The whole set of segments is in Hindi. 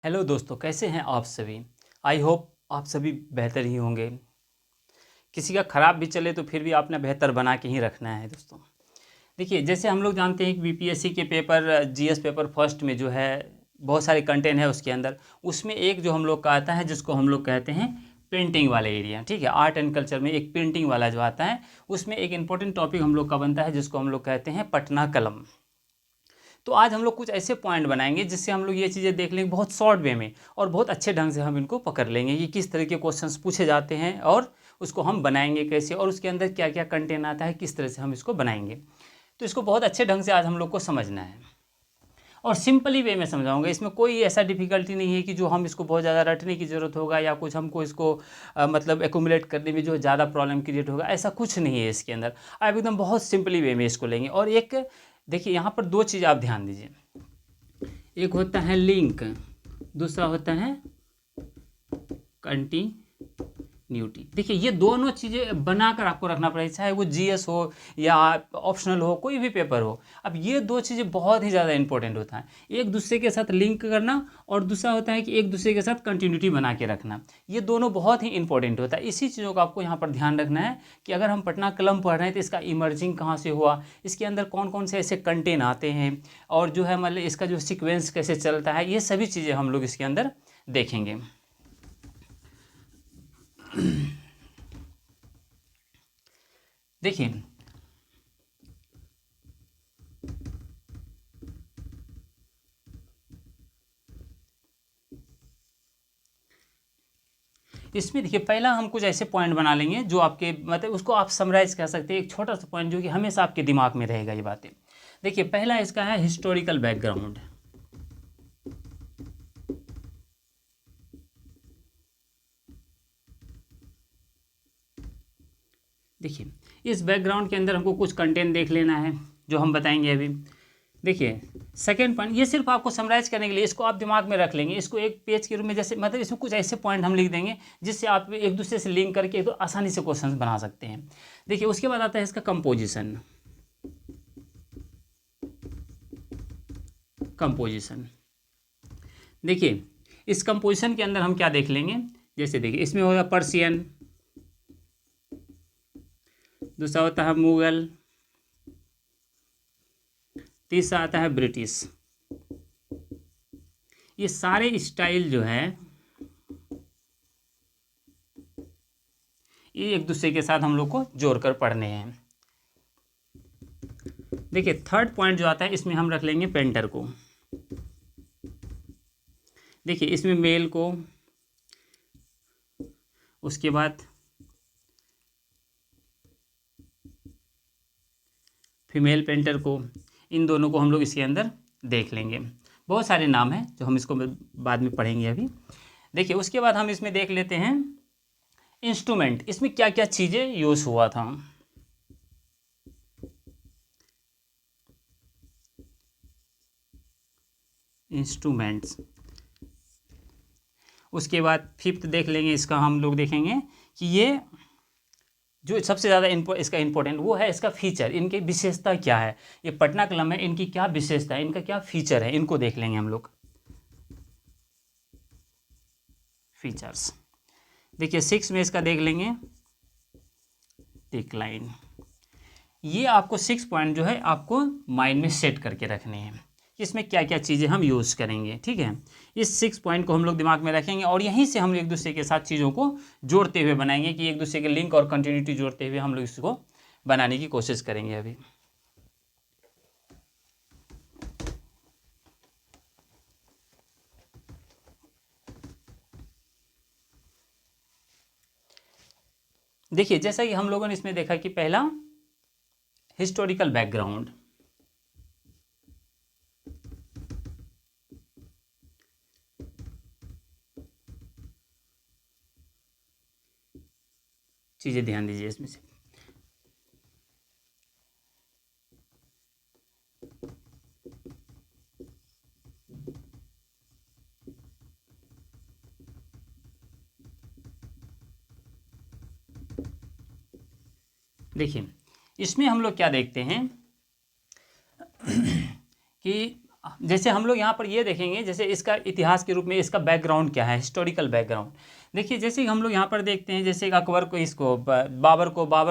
हेलो दोस्तों, कैसे हैं आप सभी। आई होप आप सभी बेहतर ही होंगे। किसी का ख़राब भी चले तो फिर भी आपने बेहतर बना के ही रखना है दोस्तों। देखिए, जैसे हम लोग जानते हैं कि बीपीएससी के पेपर जीएस पेपर फर्स्ट में जो है बहुत सारे कंटेंट है उसके अंदर। उसमें एक जो हम लोग का आता है जिसको हम लोग कहते हैं पेंटिंग वाला एरिया। ठीक है, आर्ट एंड कल्चर में एक पेंटिंग वाला जो आता है उसमें एक इंपॉर्टेंट टॉपिक हम लोग का बनता है जिसको हम लोग कहते हैं पटना कलम। तो आज हम लोग कुछ ऐसे पॉइंट बनाएंगे जिससे हम लोग ये चीज़ें देख लेंगे बहुत शॉर्ट वे में, और बहुत अच्छे ढंग से हम इनको पकड़ लेंगे कि किस तरह के क्वेश्चंस पूछे जाते हैं और उसको हम बनाएंगे कैसे, और उसके अंदर क्या क्या कंटेंट आता है, किस तरह से हम इसको बनाएंगे। तो इसको बहुत अच्छे ढंग से आज हम लोग को समझना है और सिंपली वे में समझाऊंगा। इसमें कोई ऐसा डिफिकल्टी नहीं है कि जो हम इसको बहुत ज़्यादा रटने की ज़रूरत होगा या कुछ हमको इसको मतलब एकुमुलेट करने में जो ज़्यादा प्रॉब्लम क्रिएट होगा, ऐसा कुछ नहीं है इसके अंदर। आप एकदम बहुत सिंपली वे में इसको लेंगे। और एक देखिए, यहाँ पर दो चीज़ आप ध्यान दीजिए। एक होता है लिंक, दूसरा होता है कंटिन्यूटी। देखिए, ये दोनों चीज़ें बनाकर आपको रखना पड़ेगा, चाहे वो जीएस हो या ऑप्शनल हो, कोई भी पेपर हो। अब ये दो चीज़ें बहुत ही ज़्यादा इंपॉर्टेंट होता है, एक दूसरे के साथ लिंक करना, और दूसरा होता है कि एक दूसरे के साथ कंटिन्यूटी बना के रखना। ये दोनों बहुत ही इंपॉर्टेंट होता है। इसी चीज़ों का आपको यहाँ पर ध्यान रखना है कि अगर हम पटना कलम पढ़ रहे हैं तो इसका इमर्जिंग कहाँ से हुआ, इसके अंदर कौन कौन से ऐसे कंटेंट आते हैं, और जो है मतलब इसका जो सीक्वेंस कैसे चलता है, ये सभी चीज़ें हम लोग इसके अंदर देखेंगे। देखिए, इसमें देखिए पहला हम कुछ ऐसे पॉइंट बना लेंगे जो आपके मतलब उसको आप समराइज कर सकते हैं, एक छोटा सा पॉइंट जो कि हमेशा आपके दिमाग में रहेगा ये बातें। देखिए, पहला इसका है हिस्टोरिकल बैकग्राउंड। देखिए, इस बैकग्राउंड के अंदर हमको कुछ कंटेंट देख लेना है जो हम बताएंगे अभी। देखिए, सेकेंड पॉइंट, ये सिर्फ आपको समराइज करने के लिए, इसको आप दिमाग में रख लेंगे, इसको एक पेज के रूप में, जैसे मतलब इसमें कुछ ऐसे पॉइंट हम लिख देंगे जिससे आप एक दूसरे से लिंक करके तो आसानी से क्वेश्चन बना सकते हैं। देखिए, उसके बाद आता है इसका कंपोजिशन। कंपोजिशन, देखिए इस कंपोजिशन के अंदर हम क्या देख लेंगे। जैसे देखिए, इसमें होगा पर्शियन, दूसरा होता है मुगल, तीसरा आता है ब्रिटिश। ये सारे स्टाइल जो है ये एक दूसरे के साथ हम लोग को जोड़कर पढ़ने हैं। देखिए, थर्ड पॉइंट जो आता है इसमें हम रख लेंगे पेंटर को। देखिए, इसमें मेल को, उसके बाद फीमेल पेंटर को, इन दोनों को हम लोग इसके अंदर देख लेंगे। बहुत सारे नाम हैं जो हम इसको बाद में पढ़ेंगे अभी। देखिए, उसके बाद हम इसमें देख लेते हैं इंस्ट्रूमेंट, इसमें क्या क्या चीज़ें यूज़ हुआ था। इंस्ट्रूमेंट्स, उसके बाद फिफ्थ देख लेंगे, इसका हम लोग देखेंगे कि ये जो सबसे ज़्यादा इसका इंपॉर्टेंट वो है इसका फीचर, इनकी विशेषता क्या है। ये पटना कलम है, इनकी क्या विशेषता है, इनका क्या फीचर है, इनको देख लेंगे हम लोग। फीचर्स, देखिए सिक्स में इसका देख लेंगे डिक्लाइन। ये आपको सिक्स पॉइंट जो है आपको माइंड में सेट करके रखने हैं कि इसमें क्या क्या चीज़ें हम यूज़ करेंगे। ठीक है, इस सिक्स पॉइंट को हम लोग दिमाग में रखेंगे और यहीं से हम एक दूसरे के साथ चीज़ों को जोड़ते हुए बनाएंगे कि एक दूसरे के लिंक और कंटिन्यूटी जोड़ते हुए हम लोग इसको बनाने की कोशिश करेंगे अभी। देखिए, जैसा कि हम लोगों ने इसमें देखा कि पहला हिस्टोरिकल बैकग्राउंड, चीज़ें ध्यान दीजिए इसमें से। देखिए, इसमें हम लोग क्या देखते हैं कि जैसे हम लोग यहाँ पर ये देखेंगे, जैसे इसका इतिहास के रूप में इसका बैकग्राउंड क्या है, हिस्टोरिकल बैकग्राउंड। देखिए जैसे हम लोग यहाँ पर देखते हैं, जैसे अकबर को, इसको बाबर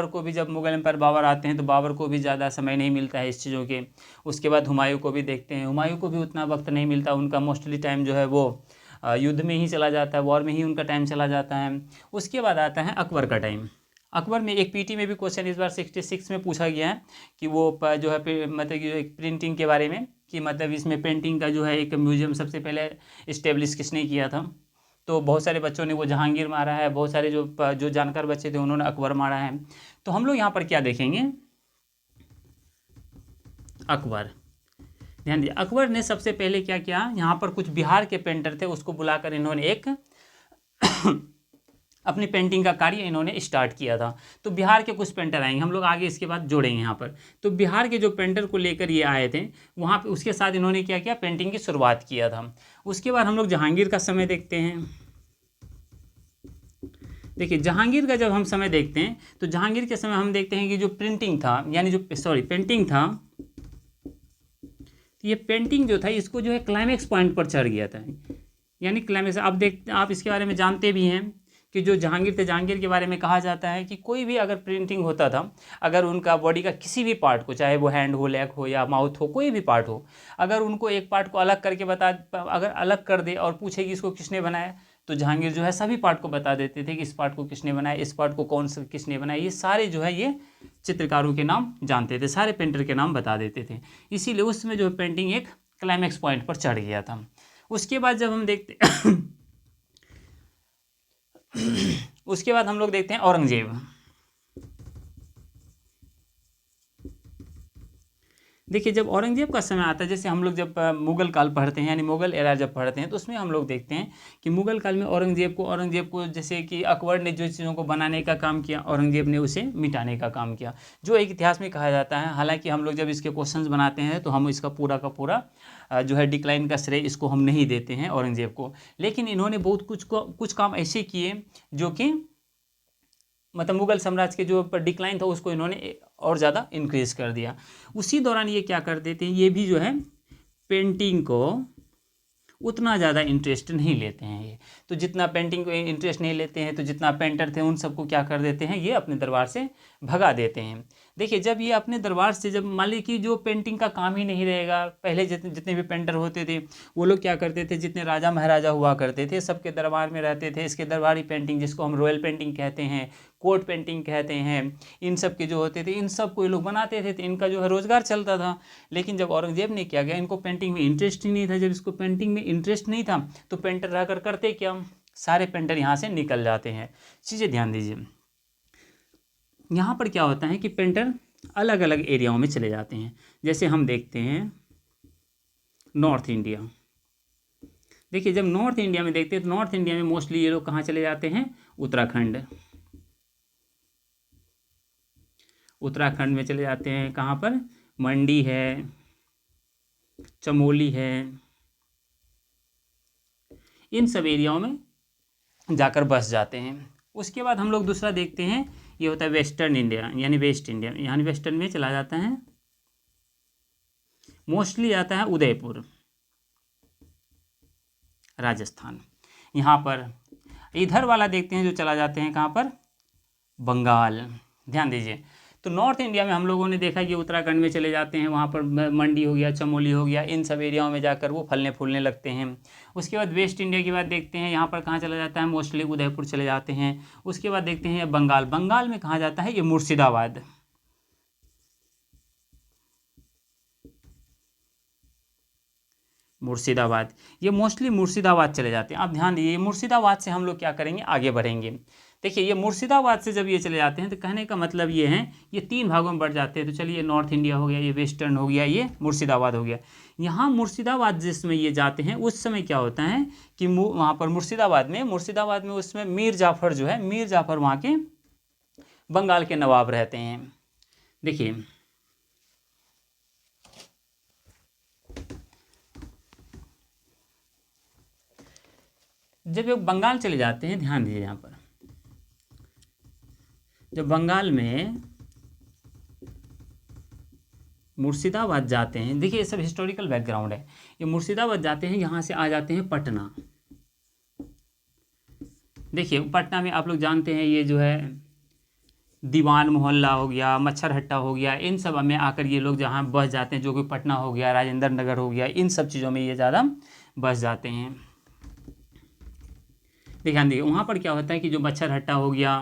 को भी जब मुगल एम्पायर बाबर आते हैं तो बाबर को भी ज़्यादा समय नहीं मिलता है इस चीज़ों के। उसके बाद हुमायूं को भी देखते हैं, हुमायूं को भी उतना वक्त नहीं मिलता, उनका मोस्टली टाइम जो है वो युद्ध में ही चला जाता है, वॉर में ही उनका टाइम चला जाता है। उसके बाद आता है अकबर का टाइम। अकबर में एक पीटी में भी क्वेश्चन इस बार 66 में पूछा गया है कि वो जो है मतलब कि एक प्रिंटिंग के बारे में, कि मतलब इसमें पेंटिंग का जो है एक म्यूजियम सबसे पहले इस्टेब्लिश किसने किया था। तो बहुत सारे बच्चों ने वो जहांगीर मारा है, बहुत सारे जो जानकार बच्चे थे उन्होंने अकबर मारा है। तो हम लोग यहाँ पर क्या देखेंगे, अकबर। ध्यान दिए, अकबर ने सबसे पहले क्या किया, यहाँ पर कुछ बिहार के पेंटर थे, उसको बुलाकर इन्होंने एक अपनी पेंटिंग का कार्य इन्होंने स्टार्ट किया था। तो बिहार के कुछ पेंटर आएंगे, हम लोग आगे इसके बाद जोड़ेंगे यहाँ पर। तो बिहार के जो पेंटर को लेकर ये आए थे, वहाँ पे उसके साथ इन्होंने क्या किया, पेंटिंग की शुरुआत किया था। उसके बाद हम लोग जहांगीर का समय देखते हैं। देखिए जहांगीर का जब हम समय देखते हैं तो जहांगीर के समय हम देखते हैं कि जो प्रिंटिंग था, यानी जो पेंटिंग था, तो ये पेंटिंग जो था इसको जो है क्लाइमेक्स पॉइंट पर चढ़ गया था। यानी क्लाइमेक्स, आप इसके बारे में जानते भी हैं कि जो जहांगीर थे, जहांगीर के बारे में कहा जाता है कि कोई भी अगर प्रिंटिंग होता था, अगर उनका बॉडी का किसी भी पार्ट को, चाहे वो हैंड हो, लेग हो या माउथ हो, कोई भी पार्ट हो, अगर उनको एक पार्ट को अलग करके अगर अलग कर दे और पूछे कि इसको किसने बनाया, तो जहांगीर जो है सभी पार्ट को बता देते थे कि इस पार्ट को किसने बनाया, इस पार्ट को कौन सा किसने बनाया। ये सारे जो है ये चित्रकारों के नाम जानते थे, सारे पेंटर के नाम बता देते थे। इसीलिए उस समय जो पेंटिंग एक क्लाइमेक्स पॉइंट पर चढ़ गया था। उसके बाद जब हम देखते उसके बाद हम लोग देखते हैं औरंगजेब। देखिए जब औरंगजेब का समय आता है, जैसे हम लोग जब मुगल काल पढ़ते हैं, यानी मुगल एरा जब पढ़ते हैं, तो उसमें हम लोग देखते हैं कि मुगल काल में औरंगजेब को जैसे कि अकबर ने जो चीज़ों को बनाने का काम किया, औरंगजेब ने उसे मिटाने का काम किया, जो एक इतिहास में कहा जाता है। हालांकि हम लोग जब इसके क्वेश्चंस बनाते हैं तो हम इसका पूरा का पूरा जो है डिक्लाइन का श्रेय इसको हम नहीं देते हैं औरंगजेब को, लेकिन इन्होंने बहुत कुछ काम ऐसे किए जो कि मतलब मुगल साम्राज्य के जो डिक्लाइन था उसको इन्होंने और ज़्यादा इंक्रीज कर दिया। उसी दौरान ये क्या कर देते हैं, ये भी जो है पेंटिंग को उतना ज़्यादा इंटरेस्ट नहीं लेते हैं ये। तो जितना पेंटिंग को इंटरेस्ट नहीं लेते हैं, तो जितना पेंटर थे उन सबको क्या कर देते हैं, ये अपने दरबार से भगा देते हैं। देखिए जब ये अपने दरबार से, जब मान ली कि जो पेंटिंग का काम ही नहीं रहेगा, पहले जितने भी पेंटर होते थे वो लोग क्या करते थे, जितने राजा महाराजा हुआ करते थे सबके दरबार में रहते थे, इसके दरबारी पेंटिंग जिसको हम रॉयल पेंटिंग कहते हैं, कोर्ट पेंटिंग कहते हैं, इन सब के जो होते थे, इन सब को ये लोग बनाते थे, तो इनका जो है रोजगार चलता था। लेकिन जब औरंगजेब ने क्या किया, इनको पेंटिंग में इंटरेस्ट ही नहीं था। जब इसको पेंटिंग में इंटरेस्ट नहीं था तो पेंटर रहकर करते क्या, सारे पेंटर यहाँ से निकल जाते हैं। चीज़ें ध्यान दीजिए, यहाँ पर क्या होता है कि पेंटर अलग अलग एरियाओं में चले जाते हैं। जैसे हम देखते हैं नॉर्थ इंडिया। देखिए जब नॉर्थ इंडिया में देखते हैं तो नॉर्थ इंडिया में मोस्टली ये लोग कहाँ चले जाते हैं, उत्तराखंड। उत्तराखंड में चले जाते हैं, कहाँ पर, मंडी है, चमोली है, इन सब एरियाओं में जाकर बस जाते हैं। उसके बाद हम लोग दूसरा देखते हैं, ये होता है वेस्टर्न इंडिया, यानी वेस्ट इंडिया, यानी वेस्टर्न में चला जाता है, मोस्टली आता है उदयपुर, राजस्थान। यहाँ पर इधर वाला देखते हैं जो चला जाते हैं कहाँ पर, बंगाल। ध्यान दीजिए, तो नॉर्थ इंडिया में हम लोगों ने देखा कि उत्तराखंड में चले जाते हैं, वहाँ पर मंडी हो गया, चमोली हो गया, इन सब एरियाओं में जाकर वो फलने फूलने लगते हैं। उसके बाद वेस्ट इंडिया की बात देखते हैं, यहाँ पर कहाँ चला जाता है, मोस्टली उदयपुर चले जाते हैं। उसके बाद देखते हैं बंगाल। बंगाल में कहाँ जाता है, ये मुर्शिदाबाद। मुर्शिदाबाद, ये मोस्टली मुर्शिदाबाद चले जाते हैं। आप ध्यान दीजिए, मुर्शिदाबाद से हम लोग क्या करेंगे, आगे बढ़ेंगे। देखिए ये मुर्शिदाबाद से जब ये चले जाते हैं तो कहने का मतलब ये है, ये 3 भागों में बढ़ जाते हैं। तो चलिए नॉर्थ इंडिया हो गया, ये वेस्टर्न हो गया, ये मुर्शिदाबाद हो गया। यहाँ मुर्शिदाबाद जिसमें ये जाते हैं उस समय क्या होता है कि वहाँ पर मुर्शिदाबाद में उसमें मीर जाफ़र जो है, मीर जाफ़र वहाँ के बंगाल के नवाब रहते हैं। देखिए जब ये बंगाल चले जाते हैं, ध्यान दीजिए यहाँ पर, जब बंगाल में मुर्शिदाबाद जाते हैं, देखिए ये सब हिस्टोरिकल बैकग्राउंड है। ये मुर्शिदाबाद जाते हैं, यहाँ से आ जाते हैं पटना। देखिए पटना में आप लोग जानते हैं ये जो है दीवान मोहल्ला हो गया, मच्छर हट्टा हो गया, इन सब में आकर ये लोग जहाँ बस जाते हैं, जो कि पटना हो गया, राजेंद्र नगर हो गया, इन सब चीज़ों में ये ज़्यादा बस जाते हैं। ध्यान देखिए वहाँ पर क्या होता है कि जो मच्छर हट्टा हो गया,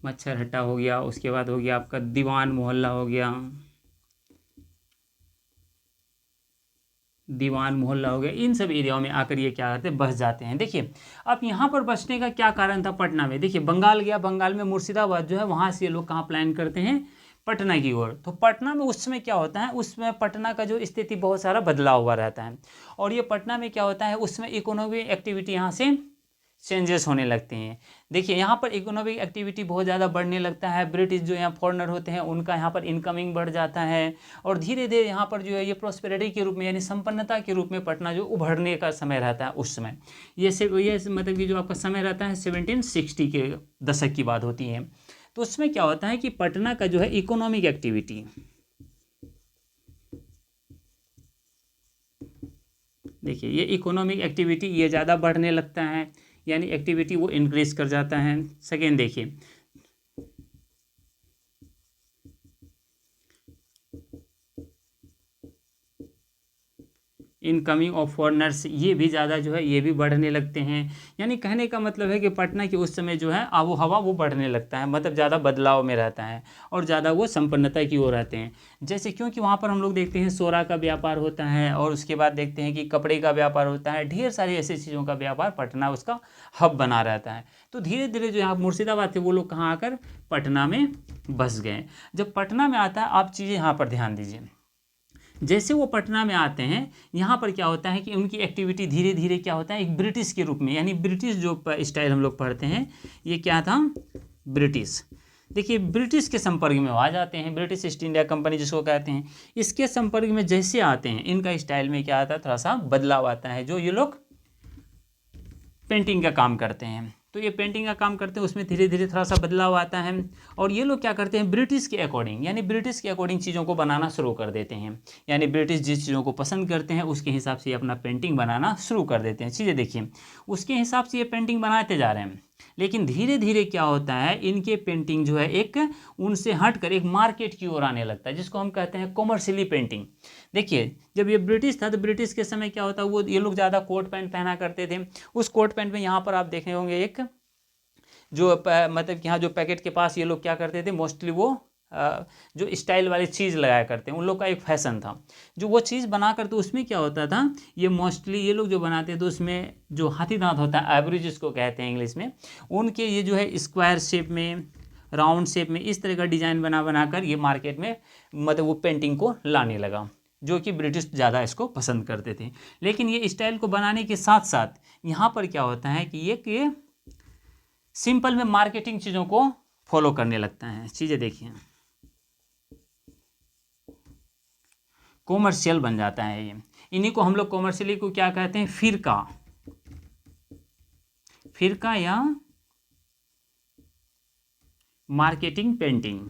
मच्छर हट्टा हो गया, उसके बाद हो गया आपका दीवान मोहल्ला हो गया, दीवान मोहल्ला हो गया, इन सब एरियाओं में आकर ये क्या करते हैं, बस जाते हैं। देखिए अब यहाँ पर बसने का क्या कारण था पटना में, देखिए बंगाल गया, बंगाल में मुर्शिदाबाद जो है, वहाँ से ये लोग कहाँ प्लान करते हैं, पटना की ओर। तो पटना में उस समय क्या होता है, उसमें पटना का जो स्थिति बहुत सारा बदलाव हुआ रहता है, और ये पटना में क्या होता है, उसमें इकोनॉमिक एक्टिविटी यहाँ से चेंजेस होने लगते हैं। देखिए यहाँ पर इकोनॉमिक एक्टिविटी बहुत ज़्यादा बढ़ने लगता है, ब्रिटिश जो यहाँ फॉरेनर होते हैं उनका यहाँ पर इनकमिंग बढ़ जाता है, और धीरे धीरे यहाँ पर जो है ये प्रोस्पेरिटी के रूप में यानी संपन्नता के रूप में पटना जो उभरने का समय रहता है उस समय। ये मतलब कि जो आपका समय रहता है 1760 के दशक की बात होती है। तो उसमें क्या होता है कि पटना का जो है इकोनॉमिक एक्टिविटी, देखिए ये इकोनॉमिक एक्टिविटी ये ज़्यादा बढ़ने लगता है, यानी एक्टिविटी वो इंक्रीज कर जाता है। सेकेंड देखिए इनकमिंग ऑफ फॉरेनर्स, ये भी ज़्यादा जो है ये भी बढ़ने लगते हैं। यानी कहने का मतलब है कि पटना की उस समय जो है आबो हवा वो बढ़ने लगता है, मतलब ज़्यादा बदलाव में रहता है और ज़्यादा वो संपन्नता की ओर रहते हैं। जैसे क्योंकि वहाँ पर हम लोग देखते हैं सोरा का व्यापार होता है, और उसके बाद देखते हैं कि कपड़े का व्यापार होता है, ढेर सारी ऐसी चीज़ों का व्यापार, पटना उसका हब बना रहता है। तो धीरे धीरे जो यहाँ मुर्शिदाबाद थे वो लोग कहाँ आकर पटना में बस गए। जब पटना में आता है, आप चीज़ें यहाँ पर ध्यान दीजिए, जैसे वो पटना में आते हैं यहाँ पर क्या होता है कि उनकी एक्टिविटी धीरे धीरे क्या होता है, एक ब्रिटिश के रूप में, यानी ब्रिटिश जो स्टाइल हम लोग पढ़ते हैं ये क्या था, ब्रिटिश। देखिए ब्रिटिश के संपर्क में आ जाते हैं, ब्रिटिश ईस्ट इंडिया कंपनी जिसको कहते हैं, इसके संपर्क में जैसे आते हैं इनका स्टाइल में क्या आता है, थोड़ा सा बदलाव आता है। जो ये लोग पेंटिंग का काम करते हैं, तो ये पेंटिंग का काम करते हैं, उसमें धीरे धीरे थोड़ा सा बदलाव आता है, और ये लोग क्या करते हैं, ब्रिटिश के अकॉर्डिंग, यानी ब्रिटिश के अकॉर्डिंग चीज़ों को बनाना शुरू कर देते हैं। यानी ब्रिटिश जिस चीज़ों को पसंद करते हैं उसके हिसाब से ये अपना पेंटिंग बनाना शुरू कर देते हैं। चीज़ें देखिए उसके हिसाब से ये पेंटिंग बनाते जा रहे हैं, लेकिन धीरे धीरे क्या होता है, इनके पेंटिंग जो है एक उनसे हटकर एक मार्केट की ओर आने लगता है, जिसको हम कहते हैं कॉमर्शियली पेंटिंग। देखिए जब ये ब्रिटिश था तो ब्रिटिश के समय क्या होता है, वो ये लोग ज़्यादा कोट पैंट पहना करते थे। उस कोट पैंट में यहाँ पर आप देखे होंगे एक जो मतलब कि यहाँ जो पैकेट के पास ये लोग क्या करते थे, मोस्टली वो जो स्टाइल वाली चीज़ लगाया करते हैं, उन लोग का एक फैशन था जो वो चीज़ बना कर, तो उसमें क्या होता था, ये मोस्टली ये लोग जो बनाते थे तो उसमें जो हाथी दांत होता है, आइवरी जिसको कहते हैं इंग्लिश में, उनके ये जो है स्क्वायर शेप में, राउंड शेप में, इस तरह का डिज़ाइन बना कर ये मार्केट में मतलब वो पेंटिंग को लाने लगा, जो कि ब्रिटिश ज़्यादा इसको पसंद करते थे। लेकिन ये स्टाइल को बनाने के साथ साथ यहाँ पर क्या होता है कि ये सिंपल में मार्केटिंग चीज़ों को फॉलो करने लगता है। चीज़ें देखिए कॉमर्शियल बन जाता है ये, इन्हीं को हम लोग कॉमर्शियली को क्या कहते हैं, फिरका या मार्केटिंग पेंटिंग।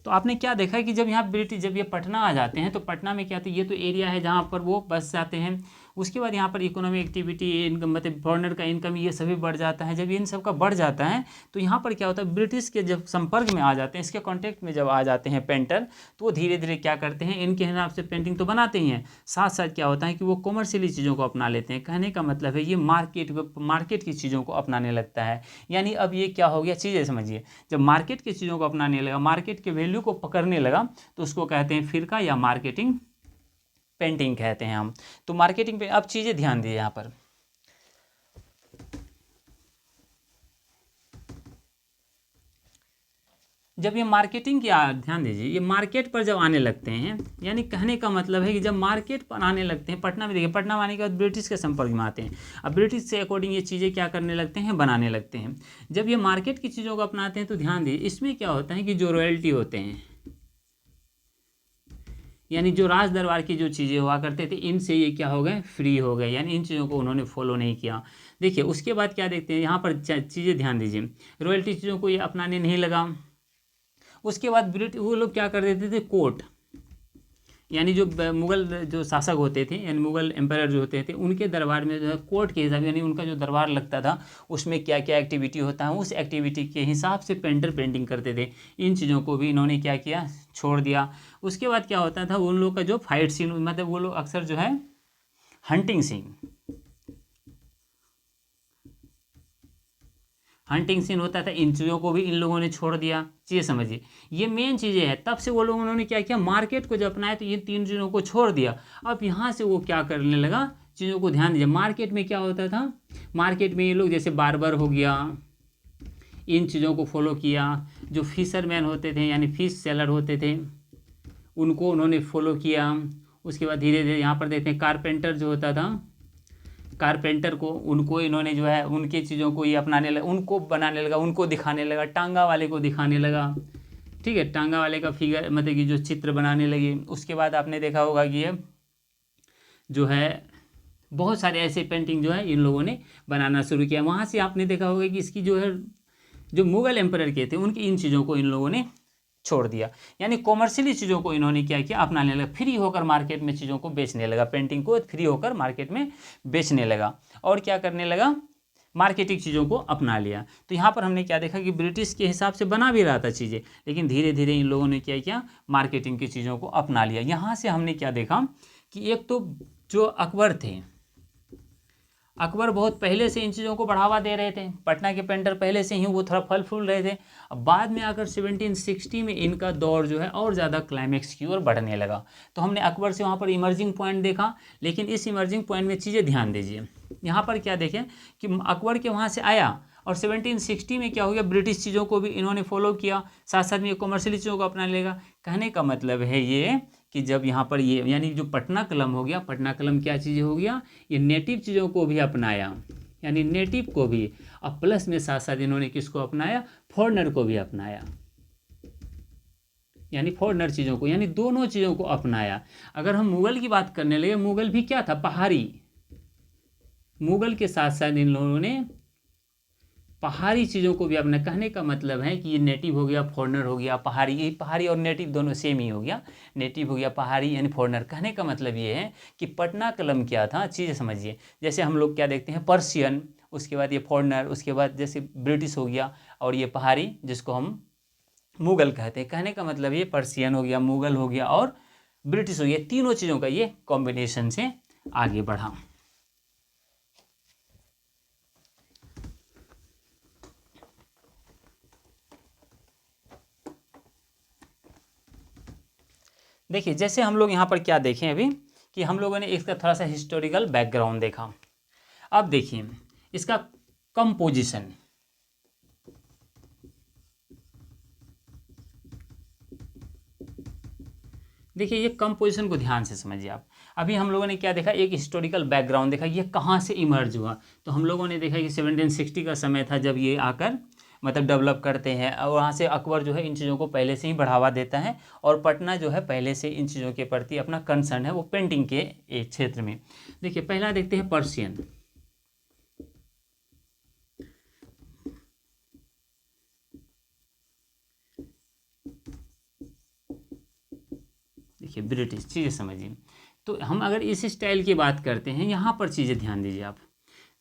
तो आपने क्या देखा है कि जब यहाँ ब्रिटिश जब ये पटना आ जाते हैं तो पटना में क्या होता है, ये तो एरिया है जहाँ पर वो बस जाते हैं, उसके बाद यहाँ पर इकोनॉमिक एक्टिविटी, इनकम मतलब फॉरेनर का इनकम ये सभी बढ़ जाता है। जब इन सब का बढ़ जाता है तो यहाँ पर क्या होता है, ब्रिटिश के जब संपर्क में आ जाते हैं, इसके कॉन्टेक्ट में जब आ जाते हैं पेंटर, तो वो धीरे धीरे क्या करते हैं, इनके हिसाब से पेंटिंग तो बनाते ही हैं, साथ साथ क्या होता है कि वो कॉमर्शियली चीज़ों को अपना लेते हैं। कहने का मतलब है ये मार्केट की चीज़ों को अपनाने लगता है। यानी अब ये क्या हो गया, चीज़ें समझिए, जब मार्केट की चीज़ों को अपनाने लगा, मार्केट के वैल्यू को पकड़ने लगा, तो उसको कहते हैं फिरका या मार्केटिंग पेंटिंग कहते हैं हम। तो मार्केटिंग पे अब चीज़ें ध्यान दिए यहाँ पर, जब ये मार्केटिंग की ध्यान दीजिए, ये मार्केट पर जब आने लगते हैं, यानी कहने का मतलब है कि जब मार्केट पर आने लगते हैं, पटना में देखिए, पटना में आने के बाद ब्रिटिश के संपर्क में आते हैं, अब ब्रिटिश से अकॉर्डिंग ये चीज़ें क्या करने लगते हैं, बनाने लगते हैं। जब ये मार्केट की चीज़ों को अपनाते हैं तो ध्यान दीजिए, इसमें क्या होता है कि जो रॉयल्टी होते हैं, यानी जो राज दरबार की जो चीज़ें हुआ करते थे इनसे ये क्या हो गए, फ्री हो गए, यानी इन चीज़ों को उन्होंने फॉलो नहीं किया। देखिए उसके बाद क्या देखते हैं यहाँ पर चीज़ें ध्यान दीजिए, रॉयल्टी चीज़ों को ये अपनाने नहीं लगा। उसके बाद वो लोग क्या कर देते थे, कोर्ट, यानी जो मुग़ल जो शासक होते थे यानी मुग़ल एम्पायर जो होते थे उनके दरबार में जो है कोर्ट के हिसाब, यानी उनका जो दरबार लगता था उसमें क्या क्या एक्टिविटी होता है उस एक्टिविटी के हिसाब से पेंटर पेंटिंग करते थे। इन चीज़ों को भी इन्होंने क्या किया, छोड़ दिया। उसके बाद क्या होता था, उन लोग का जो फाइट सीन, मतलब वो लोग अक्सर जो है हंटिंग सीन होता था, इन चीज़ों को भी इन लोगों ने छोड़ दिया। चीज़ें समझिए, ये मेन चीज़ें हैं। तब से वो लोग उन्होंने क्या किया, मार्केट को जब अपनाया तो ये तीन चीज़ों को छोड़ दिया। अब यहाँ से वो क्या करने लगा, चीज़ों को ध्यान दीजिए। मार्केट में क्या होता था, मार्केट में ये लोग जैसे बार्बर हो गया, इन चीज़ों को फॉलो किया। जो फिशरमैन होते थे यानी फिश सेलर होते थे उनको उन्होंने फॉलो किया। उसके बाद धीरे धीरे यहाँ पर देखते हैं कारपेंटर जो होता था, कारपेंटर को उनको इन्होंने जो है उनकी चीज़ों को ये अपनाने लगा, उनको बनाने लगा, उनको दिखाने लगा, टांगा वाले को दिखाने लगा। ठीक है, टांगा वाले का फिगर मतलब कि जो चित्र बनाने लगे। उसके बाद आपने देखा होगा कि ये जो है बहुत सारे ऐसे पेंटिंग जो है इन लोगों ने बनाना शुरू किया। वहाँ से आपने देखा होगा कि इसकी जो है जो मुग़ल एम्पायर के थे उनकी इन चीज़ों को इन लोगों ने छोड़ दिया, यानी कॉमर्शियली चीज़ों को इन्होंने क्या किया, अपनाने लगा। फ्री होकर मार्केट में चीज़ों को बेचने लगा, पेंटिंग को फ्री होकर मार्केट में बेचने लगा और क्या करने लगा, मार्केटिंग चीज़ों को अपना लिया। तो यहाँ पर हमने क्या देखा कि ब्रिटिश के हिसाब से बना भी रहा था चीज़ें, लेकिन धीरे धीरे इन लोगों ने क्या किया, मार्केटिंग की चीज़ों को अपना लिया। यहाँ से हमने क्या देखा कि एक तो जो अकबर थे, अकबर बहुत पहले से इन चीज़ों को बढ़ावा दे रहे थे। पटना के पेंटर पहले से ही वो थोड़ा फल फूल रहे थे। अब बाद में आकर 1760 में इनका दौर जो है और ज़्यादा क्लाइमेक्स की ओर बढ़ने लगा। तो हमने अकबर से वहाँ पर इमर्जिंग पॉइंट देखा, लेकिन इस इमर्जिंग पॉइंट में चीज़ें ध्यान दीजिए। यहाँ पर क्या देखें कि अकबर के वहाँ से आया और 1760 में क्या हो गया, ब्रिटिश चीज़ों को भी इन्होंने फॉलो किया, साथ साथ में कमर्शियली चीज़ों को अपना लेगा। कहने का मतलब है ये कि जब यहाँ पर ये यानी जो पटना कलम हो गया, पटना कलम क्या चीज़ हो गया, ये नेटिव चीज़ों को भी अपनाया, यानी नेटिव को भी, अब प्लस में साथ साथ इन्होंने किसको अपनाया, फॉरेनर को भी अपनाया, यानी फॉरेनर चीज़ों को, यानी दोनों चीज़ों को अपनाया। अगर हम मुग़ल की बात करने लगे, मुग़ल भी क्या था, पहाड़ी। मुग़ल के साथ साथ इन लोगों ने पहाड़ी चीज़ों को भी अपना, कहने का मतलब है कि ये नेटिव हो गया, फॉरेनर हो गया, पहाड़ी। ये पहाड़ी और नेटिव दोनों सेम ही हो गया, नेटिव हो गया पहाड़ी यानी फॉरेनर। कहने का मतलब ये है कि पटना कलम क्या था, चीज़ें समझिए। जैसे हम लोग क्या देखते हैं, पर्शियन, उसके बाद ये फॉरेनर, उसके बाद जैसे ब्रिटिश हो गया और ये पहाड़ी जिसको हम मुग़ल कहते हैं। कहने का मतलब ये पर्शियन हो गया, मुग़ल हो गया और ब्रिटिश हो गया, तीनों चीज़ों का ये कॉम्बिनेशन से आगे बढ़ा। देखिए जैसे हम लोग यहाँ पर क्या देखें अभी कि हम लोगों ने इसका थोड़ा सा हिस्टोरिकल बैकग्राउंड देखा। अब देखिए इसका कंपोजिशन, देखिए ये कंपोजिशन को ध्यान से समझिए आप। अभी हम लोगों ने क्या देखा, एक हिस्टोरिकल बैकग्राउंड देखा, ये कहाँ से इमर्ज हुआ। तो हम लोगों ने देखा कि 1760 का समय था जब ये आकर मतलब डेवलप करते हैं, और वहाँ से अकबर जो है इन चीज़ों को पहले से ही बढ़ावा देता है, और पटना जो है पहले से इन चीज़ों के प्रति अपना कंसर्न है वो पेंटिंग के क्षेत्र में। देखिए पहला देखते हैं पर्शियन। देखिए ब्रिटिश, चीज़ें समझिए। तो हम अगर इस स्टाइल की बात करते हैं, यहाँ पर चीज़ें ध्यान दीजिए आप।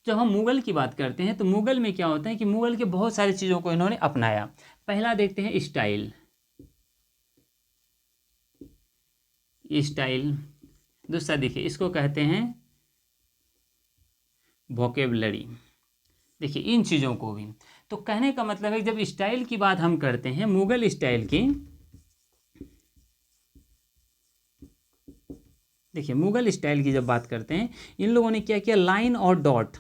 जब हम मुग़ल की बात करते हैं तो मुग़ल में क्या होता है कि मुग़ल के बहुत सारी चीज़ों को इन्होंने अपनाया। पहला देखते हैं स्टाइल, स्टाइल। दूसरा देखिए इसको कहते हैं वोकेबलरी। देखिए इन चीज़ों को भी, तो कहने का मतलब है जब स्टाइल की बात हम करते हैं, मुग़ल स्टाइल की, देखिए मुग़ल स्टाइल की जब बात करते हैं, इन लोगों ने क्या किया, लाइन और डॉट,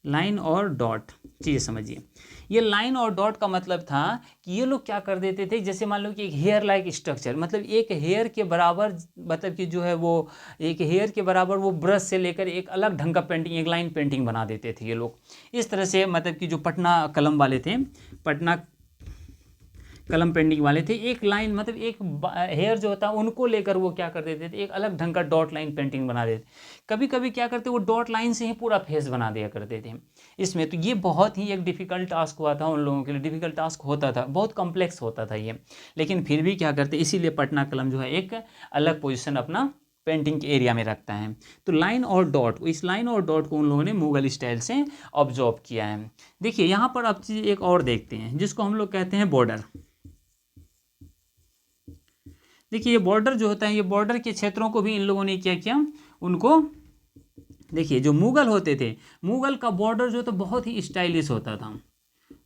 लाइन और डॉट, चीज़ें समझिए। ये लाइन और डॉट का मतलब था कि ये लोग क्या कर देते थे, जैसे मान लो कि एक हेयर लाइक स्ट्रक्चर, मतलब एक हेयर के बराबर, मतलब कि जो है वो एक हेयर के बराबर वो ब्रश से लेकर एक अलग ढंग का पेंटिंग, एक लाइन पेंटिंग बना देते थे ये लोग। इस तरह से मतलब कि जो पटना कलम वाले थे, पटना कलम पेंटिंग वाले थे, एक लाइन मतलब एक हेयर जो होता है उनको लेकर वो क्या कर देते थे, एक अलग ढंग का डॉट लाइन पेंटिंग बना देते। कभी कभी क्या करते वो डॉट लाइन से ही पूरा फेस बना दिया करते थे इसमें। तो ये बहुत ही एक डिफ़िकल्ट टास्क हुआ था उन लोगों के लिए, डिफ़िकल्ट टास्क होता था, बहुत कॉम्प्लेक्स होता था ये। लेकिन फिर भी क्या करते, इसीलिए पटना कलम जो है एक अलग पोजीशन अपना पेंटिंग के एरिया में रखता है। तो लाइन और डॉट, इस लाइन और डॉट को उन लोगों ने मुगल स्टाइल से ऑब्जॉर्व किया है। देखिए यहाँ पर अब चीज़ एक और देखते हैं जिसको हम लोग कहते हैं बॉर्डर। देखिए ये बॉर्डर जो होता है, ये बॉर्डर के क्षेत्रों को भी इन लोगों ने क्या किया, उनको, देखिए जो मुगल होते थे, मुगल का बॉर्डर जो था बहुत ही स्टाइलिश होता था,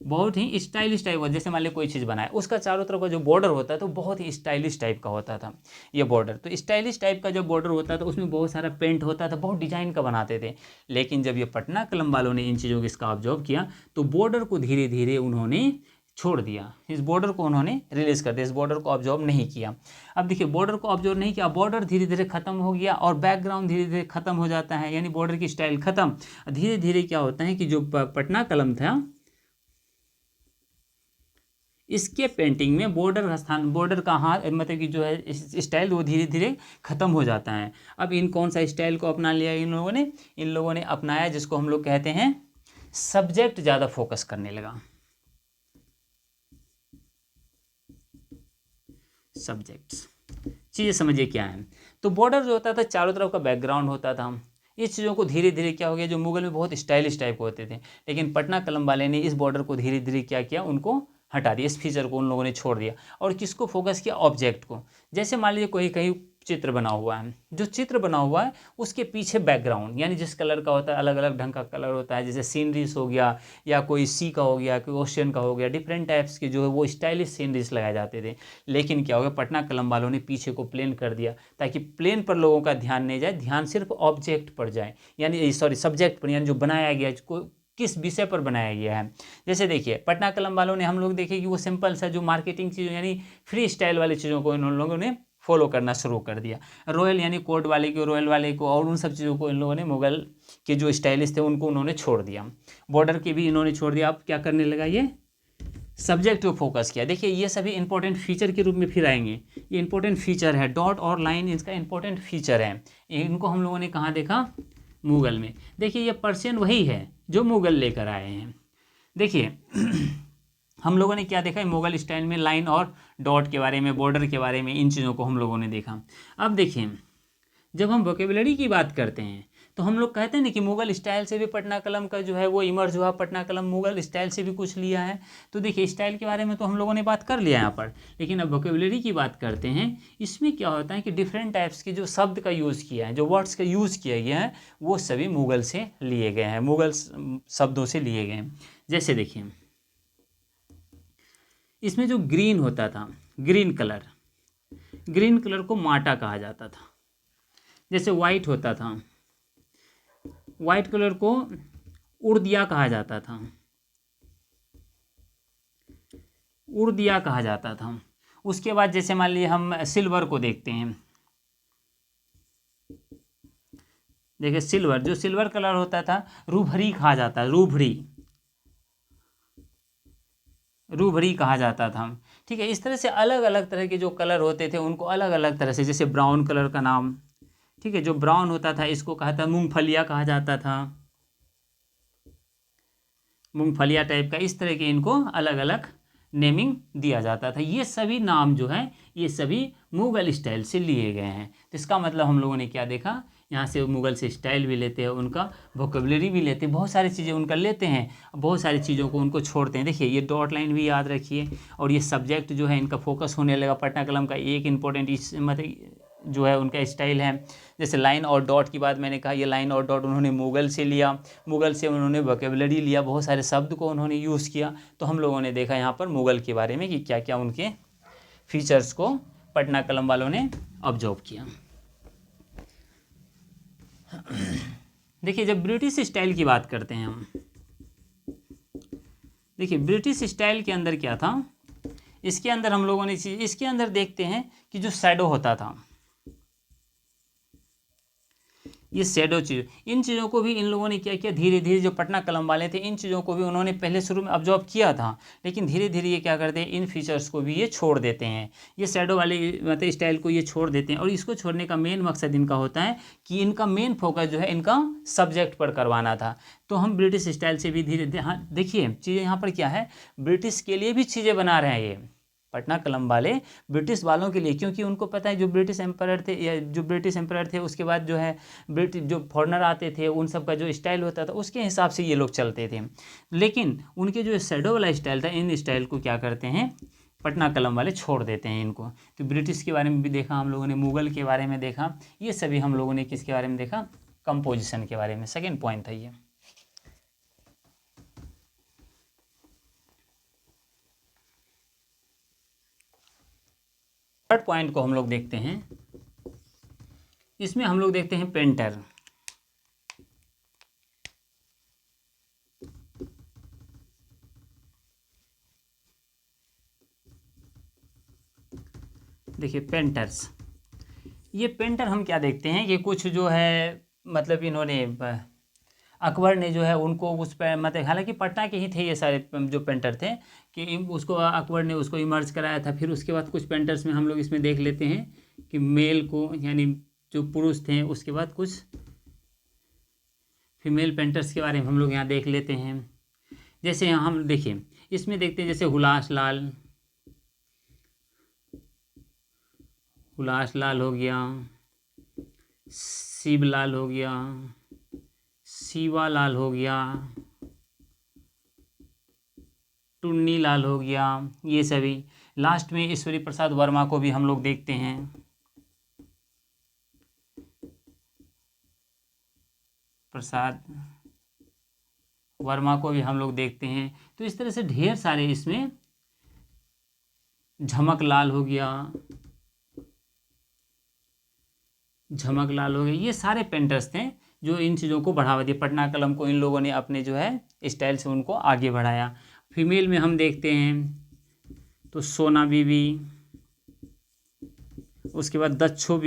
बहुत ही स्टाइलिश टाइप का। जैसे मान लीजिए कोई चीज़ बनाए, उसका चारों तरफ का जो बॉर्डर होता है तो बहुत ही स्टाइलिश टाइप का होता था ये बॉर्डर। तो स्टाइलिश टाइप का जो बॉर्डर होता था उसमें बहुत सारा पेंट होता था, बहुत डिजाइन का बनाते थे। लेकिन जब ये पटना कलम वालों ने इन चीज़ों को इसका ऑब्जर्व किया तो बॉर्डर को धीरे धीरे उन्होंने छोड़ दिया, इस बॉर्डर को उन्होंने रिलीज कर दिया, इस बॉर्डर को ऑब्जर्व नहीं किया। अब देखिए बॉर्डर को ऑब्जर्व नहीं किया, बॉर्डर धीरे धीरे खत्म हो गया और बैकग्राउंड धीरे धीरे खत्म हो जाता है, यानी बॉर्डर की स्टाइल खत्म। धीरे धीरे क्या होता है कि जो पटना कलम था इसके पेंटिंग में बॉर्डर का स्थान, बॉर्डर का हाथ मतलब कि जो है स्टाइल वो धीरे धीरे खत्म हो जाता है। अब इन कौन सा स्टाइल को अपना लिया इन लोगों ने, इन लोगों ने अपनाया जिसको हम लोग कहते हैं सब्जेक्ट ज़्यादा फोकस करने लगा, सब्जेक्ट्स। चीज़ें समझिए क्या है। तो बॉर्डर जो होता था चारों तरफ का बैकग्राउंड होता था। इस चीज़ों को धीरे धीरे क्या हो गया, जो मुगल में बहुत स्टाइलिश टाइप होते थे, लेकिन पटना कलम वाले ने इस बॉर्डर को धीरे धीरे क्या किया, उनको हटा दिया, इस फीचर को उन लोगों ने छोड़ दिया। और किसको फोकस किया, ऑब्जेक्ट को। जैसे मान लीजिए कोई कहीं चित्र बना हुआ है, जो चित्र बना हुआ है उसके पीछे बैकग्राउंड, यानी जिस कलर का होता है, अलग अलग ढंग का कलर होता है, जैसे सीनरीज हो गया या कोई सी का हो गया, कोई ओशियन का हो गया, डिफरेंट टाइप्स के जो है वो स्टाइलिश सीनरीज लगाए जाते थे। लेकिन क्या हो गया, पटना कलम वालों ने पीछे को प्लेन कर दिया ताकि प्लेन पर लोगों का ध्यान नहीं जाए, ध्यान सिर्फ ऑब्जेक्ट पर जाए, यानी सॉरी सब्जेक्ट पर, यानी जो बनाया गया किस विषय पर बनाया गया है। जैसे देखिए पटना कलम वालों ने हम लोग देखे कि वो सिंपल सा जो मार्केटिंग चीज़ यानी फ्री स्टाइल वाली चीज़ों को इन लोगों ने फॉलो करना शुरू कर दिया। रॉयल यानी कोट वाले को, रॉयल वाले को और उन सब चीज़ों को इन लोगों ने, मुगल के जो स्टाइलिस्ट थे उनको उन्होंने छोड़ दिया। बॉर्डर के भी इन्होंने छोड़ दिया। अब क्या करने लगा, ये सब्जेक्ट को फोकस किया। देखिए ये सभी इंपॉर्टेंट फीचर के रूप में फिर आएंगे, ये इंपॉर्टेंट फीचर है, डॉट और लाइन इसका इंपॉर्टेंट फीचर है। इनको हम लोगों ने कहाँ देखा, मुगल में। देखिए ये पर्शियन वही है जो मुगल लेकर आए हैं। देखिए हम लोगों ने क्या देखा है, मुगल स्टाइल में लाइन और डॉट के बारे में, बॉर्डर के बारे में, इन चीज़ों को हम लोगों ने देखा। अब देखिए जब हम वोकेबुलरी की बात करते हैं तो हम लोग कहते हैं ना कि मुगल स्टाइल से भी पटना कलम का जो है वो इमर्ज हुआ, पटना कलम मुगल स्टाइल से भी कुछ लिया है। तो देखिए स्टाइल के बारे में तो हम लोगों ने बात कर लिया यहाँ पर, लेकिन अब वोकेबुलरी की बात करते हैं। इसमें क्या होता है कि डिफरेंट टाइप्स के जो शब्द का यूज़ किया है, जो वर्ड्स का यूज़ किया गया है, वो सभी मुगल से लिए गए हैं, मुगल शब्दों से लिए गए हैं। जैसे देखिए इसमें जो ग्रीन होता था, ग्रीन कलर को माटा कहा जाता था। जैसे वाइट होता था, वाइट कलर को उर्दिया कहा जाता था, उर्दिया कहा जाता था। उसके बाद जैसे मान लीजिए हम सिल्वर को देखते हैं। देखिए सिल्वर, जो सिल्वर कलर होता था रूभरी कहा जाता है, रूभरी कहा जाता था। ठीक है, इस तरह से अलग अलग तरह के जो कलर होते थे उनको अलग अलग तरह से, जैसे ब्राउन कलर का नाम, ठीक है, जो ब्राउन होता था इसको कहा था मूंगफलिया कहा जाता था, मूंगफलिया टाइप का, इस तरह के इनको अलग अलग नेमिंग दिया जाता था। ये सभी नाम जो है ये सभी मुगल स्टाइल से लिए गए हैं। तो इसका मतलब हम लोगों ने क्या देखा, यहाँ से मुगल से स्टाइल भी लेते हैं, उनका वोकेबुलरी भी लेते हैं, बहुत सारी चीज़ें उनका लेते हैं, बहुत सारी चीज़ों को उनको छोड़ते हैं। देखिए ये डॉट लाइन भी याद रखिए, और ये सब्जेक्ट जो है इनका फोकस होने लगा। पटना कलम का एक इंपॉर्टेंट मतलब जो है उनका स्टाइल है। जैसे लाइन और डॉट की बात मैंने कहा, ये लाइन और डॉट उन्होंने मुगल से लिया, मुगल से उन्होंने वोकेबुलरी लिया, बहुत सारे शब्द को उन्होंने यूज़ किया। तो हम लोगों ने देखा यहाँ पर मुगल के बारे में कि क्या क्या उनके फीचर्स को पटना कलम वालों ने ऑब्जर्व किया। देखिए जब ब्रिटिश स्टाइल की बात करते हैं हम, देखिए ब्रिटिश स्टाइल के अंदर क्या था, इसके अंदर हम लोगों ने इसके अंदर देखते हैं कि जो शैडो होता था, ये शैडो चीज़, इन चीज़ों को भी इन लोगों ने क्या किया, धीरे धीरे जो पटना कलम वाले थे इन चीज़ों को भी उन्होंने पहले शुरू में ऑब्जॉर्व किया था, लेकिन धीरे धीरे ये क्या करते हैं, इन फीचर्स को भी ये छोड़ देते हैं, ये शैडो वाले मतलब स्टाइल को ये छोड़ देते हैं। और इसको छोड़ने का मेन मकसद इनका होता है कि इनका मेन फोकस जो है इनका सब्जेक्ट पर करवाना था। तो हम ब्रिटिश स्टाइल से भी धीरे, हाँ देखिए चीज़ें यहाँ पर क्या है, ब्रिटिश के लिए भी चीज़ें बना रहे हैं ये पटना कलम वाले, ब्रिटिश वालों के लिए, क्योंकि उनको पता है जो ब्रिटिश एम्पायर थे या जो ब्रिटिश एम्पायर थे उसके बाद जो है ब्रिटिश जो फॉरेनर आते थे उन सब का जो स्टाइल होता था उसके हिसाब से ये लोग चलते थे। लेकिन उनके जो शैडो वाला स्टाइल था, इन स्टाइल को क्या करते हैं पटना कलम वाले छोड़ देते हैं इनको। तो ब्रिटिश के बारे में भी देखा हम लोगों ने, मुगल के बारे में देखा, ये सभी हम लोगों ने किसके बारे में देखा, कंपोजिशन के बारे में। सेकेंड पॉइंट था ये। थर्ड पॉइंट को हम लोग देखते हैं, इसमें हम लोग देखते हैं पेंटर। देखिए पेंटर्स, ये पेंटर हम क्या देखते हैं कि कुछ जो है मतलब इन्होंने अकबर ने जो है उनको उस पर मतलब, हालांकि पटना के ही थे ये सारे जो पेंटर थे, कि उसको अकबर ने उसको इमर्ज कराया था। फिर उसके बाद कुछ पेंटर्स में हम लोग इसमें देख लेते हैं कि मेल को यानी जो पुरुष थे, उसके बाद कुछ फीमेल पेंटर्स के बारे में हम लोग यहाँ देख लेते हैं। जैसे यहाँ हम देखिए इसमें देखते हैं जैसे हुलास लाल हो गया, शिवलाल हो गया, शिवालाल हो गया, टुन्नी लाल हो गया, ये सभी। लास्ट में ईश्वरी प्रसाद वर्मा को भी हम लोग देखते हैं। प्रसाद वर्मा को भी हम लोग देखते हैं। तो इस तरह से ढेर सारे इसमें, झमक लाल हो गया, ये सारे पेंटर्स थे जो इन चीज़ों को बढ़ावा दिया। पटना कलम को इन लोगों ने अपने जो है स्टाइल से उनको आगे बढ़ाया। फीमेल में हम देखते हैं तो सोना बीवी, उसके बाद दच्छो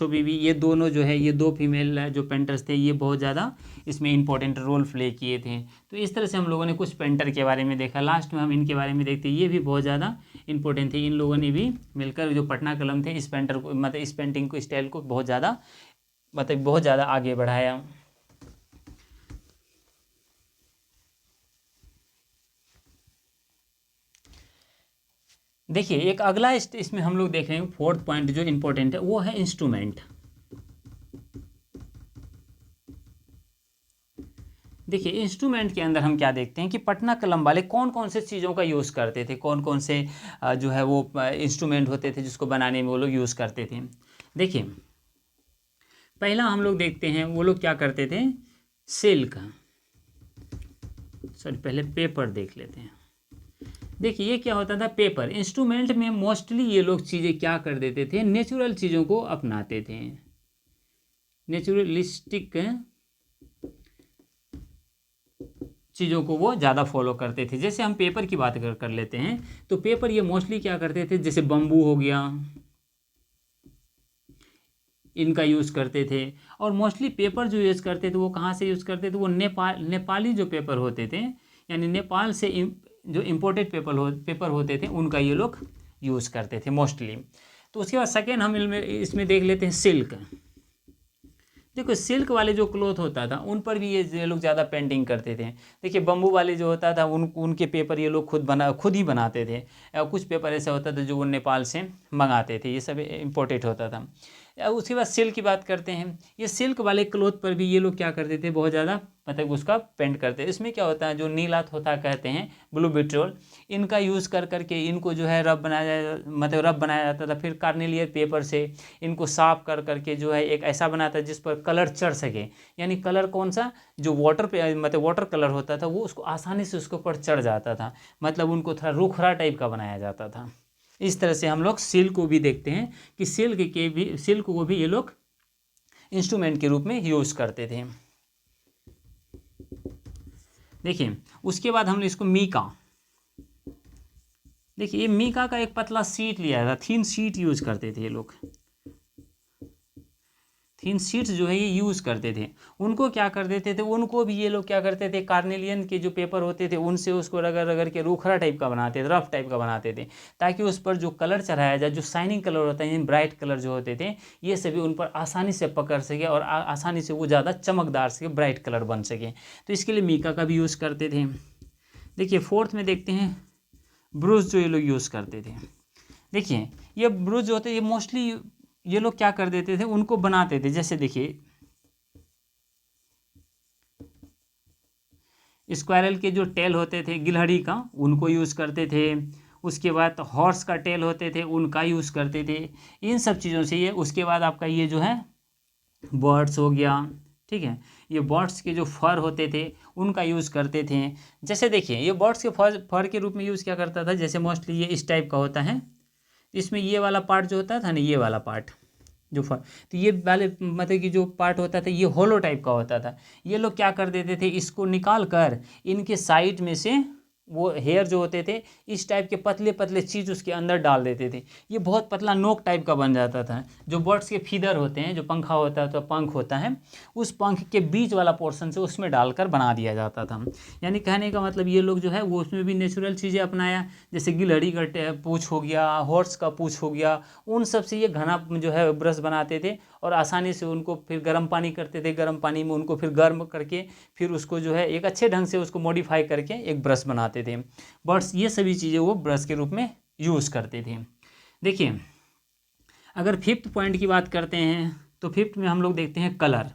बीवी, ये दोनों जो है, ये दो फीमेल जो पेंटर्स थे ये बहुत ज़्यादा इसमें इंपॉर्टेंट रोल प्ले किए थे। तो इस तरह से हम लोगों ने कुछ पेंटर के बारे में देखा। लास्ट में हम इनके बारे में देखते हैं, ये भी बहुत ज़्यादा इंपॉर्टेंट थे। इन लोगों ने भी मिलकर जो पटना कलम थे इस पेंटर को मतलब इस पेंटिंग को स्टाइल को बहुत ज़्यादा आगे बढ़ाया। देखिए एक अगला इसमें हम लोग देख रहे हैं, फोर्थ पॉइंट जो इंपॉर्टेंट है वो है इंस्ट्रूमेंट। देखिए इंस्ट्रूमेंट के अंदर हम क्या देखते हैं कि पटना कलम वाले कौन कौन से चीज़ों का यूज़ करते थे, कौन कौन से जो है वो इंस्ट्रूमेंट होते थे जिसको बनाने में वो लोग यूज़ करते थे। देखिए पहला हम लोग देखते हैं वो लोग क्या करते थे, पहले पेपर देख लेते हैं। देखिए ये क्या होता था, पेपर इंस्ट्रूमेंट में मोस्टली ये लोग चीज़ें क्या कर देते थे, नेचुरल चीज़ों को अपनाते थे, नेचुरलिस्टिक चीज़ों को वो ज़्यादा फॉलो करते थे। जैसे हम पेपर की बात कर लेते हैं तो पेपर ये मोस्टली क्या करते थे, जैसे बम्बू हो गया इनका यूज़ करते थे। और मोस्टली पेपर जो यूज़ करते थे वो कहाँ से यूज़ करते थे, वो नेपाली जो पेपर होते थे, यानी नेपाल से जो इम्पोर्टेड पेपर होते थे उनका ये लोग यूज़ करते थे मोस्टली। तो उसके बाद सेकेंड हम इसमें देख लेते हैं सिल्क। देखो सिल्क वाले जो क्लॉथ होता था उन पर भी ये लोग ज़्यादा पेंटिंग करते थे। देखिए बम्बू वाले जो होता था उनके पेपर ये लोग खुद ही बनाते थे। कुछ पेपर ऐसा होता था जो वो नेपाल से मंगाते थे, ये सब इम्पोर्टेड होता था। उसके बाद सिल्क की बात करते हैं, ये सिल्क वाले क्लॉथ पर भी ये लोग क्या करते थे, बहुत ज़्यादा मतलब उसका पेंट करते हैं। इसमें क्या होता है, जो नीला होता कहते हैं ब्लू बिट्रोल, इनका यूज़ करके इनको जो है रब बनाया जाता था। फिर कार्नेलियर पेपर से इनको साफ करके जो है एक ऐसा बनाता जिस पर कलर चढ़ सके, यानी कलर कौन सा, जो वाटर कलर होता था वो उसको आसानी से उसके ऊपर चढ़ जाता था, मतलब उनको थोड़ा रूखरा टाइप का बनाया जाता था। इस तरह से हम लोग सिल्क को भी देखते हैं कि सिल्क को भी ये लोग इंस्ट्रूमेंट के रूप में यूज़ करते थे। देखिए उसके बाद हम इसको मीका, देखिए ये मीका का एक पतला शीट लिया था, थीन शीट यूज़ करते थे ये लोग। थिन शीट्स जो है ये यूज़ करते थे। उनको क्या कर देते थे, उनको भी ये लोग क्या करते थे, कार्नेलियन के जो पेपर होते थे उनसे उसको रगड़ रगड़ के रूखरा टाइप का बनाते थे, रफ टाइप का बनाते थे, ताकि उस पर जो कलर चढ़ाया जाए, जो शाइनिंग कलर होता है, ब्राइट कलर जो होते थे, ये सभी उन पर आसानी से पकड़ सके और आसानी से वो ज़्यादा चमकदार सके, ब्राइट कलर बन सके। तो इसके लिए मीका का भी यूज़ करते थे। देखिए फोर्थ में देखते हैं ब्रूश जो ये लोग यूज़ करते थे। देखिए ये ब्रूश जो होते हैं ये मोस्टली ये लोग क्या कर देते थे, उनको बनाते थे। जैसे देखिए स्क्वायरल के जो टेल होते थे गिलहरी का, उनको यूज़ करते थे। उसके बाद हॉर्स का टेल होते थे, उनका यूज़ करते थे। इन सब चीज़ों से ये, उसके बाद आपका ये जो है बर्ड्स हो गया, ठीक है, ये बर्ड्स के जो फर होते थे उनका यूज़ करते थे। जैसे देखिए ये बर्ड्स के फर के रूप में यूज़ क्या करता था, जैसे मोस्टली ये इस टाइप का होता है, इसमें ये वाला पार्ट जो होता था ना, ये वाला पार्ट जो फर, तो ये वाले मतलब कि जो पार्ट होता था ये होलो टाइप का होता था। ये लोग क्या कर देते थे, इसको निकाल कर इनके साइड में से वो हेयर जो होते थे इस टाइप के पतले पतले चीज़ उसके अंदर डाल देते थे। ये बहुत पतला नोक टाइप का बन जाता था। जो बर्ड्स के फीदर होते हैं, जो पंखा होता है तो पंख होता है, उस पंख के बीच वाला पोर्शन से उसमें डालकर बना दिया जाता था। यानी कहने का मतलब ये लोग जो है वो उसमें भी नेचुरल चीज़ें अपनाया। जैसे गिलहरी का पूँछ हो गया, हॉर्स का पूँछ हो गया, उन सब से ये घना जो है ब्रश बनाते थे और आसानी से उनको फिर गर्म पानी करते थे, गर्म पानी में उनको फिर गर्म करके फिर उसको जो है एक अच्छे ढंग से उसको मॉडिफाई करके एक ब्रश बनाते थे। बर्ड्स ये सभी चीज़ें वो ब्रश के रूप में यूज़ करते थे। देखिए अगर फिफ्थ पॉइंट की बात करते हैं तो फिफ्थ में हम लोग देखते हैं कलर।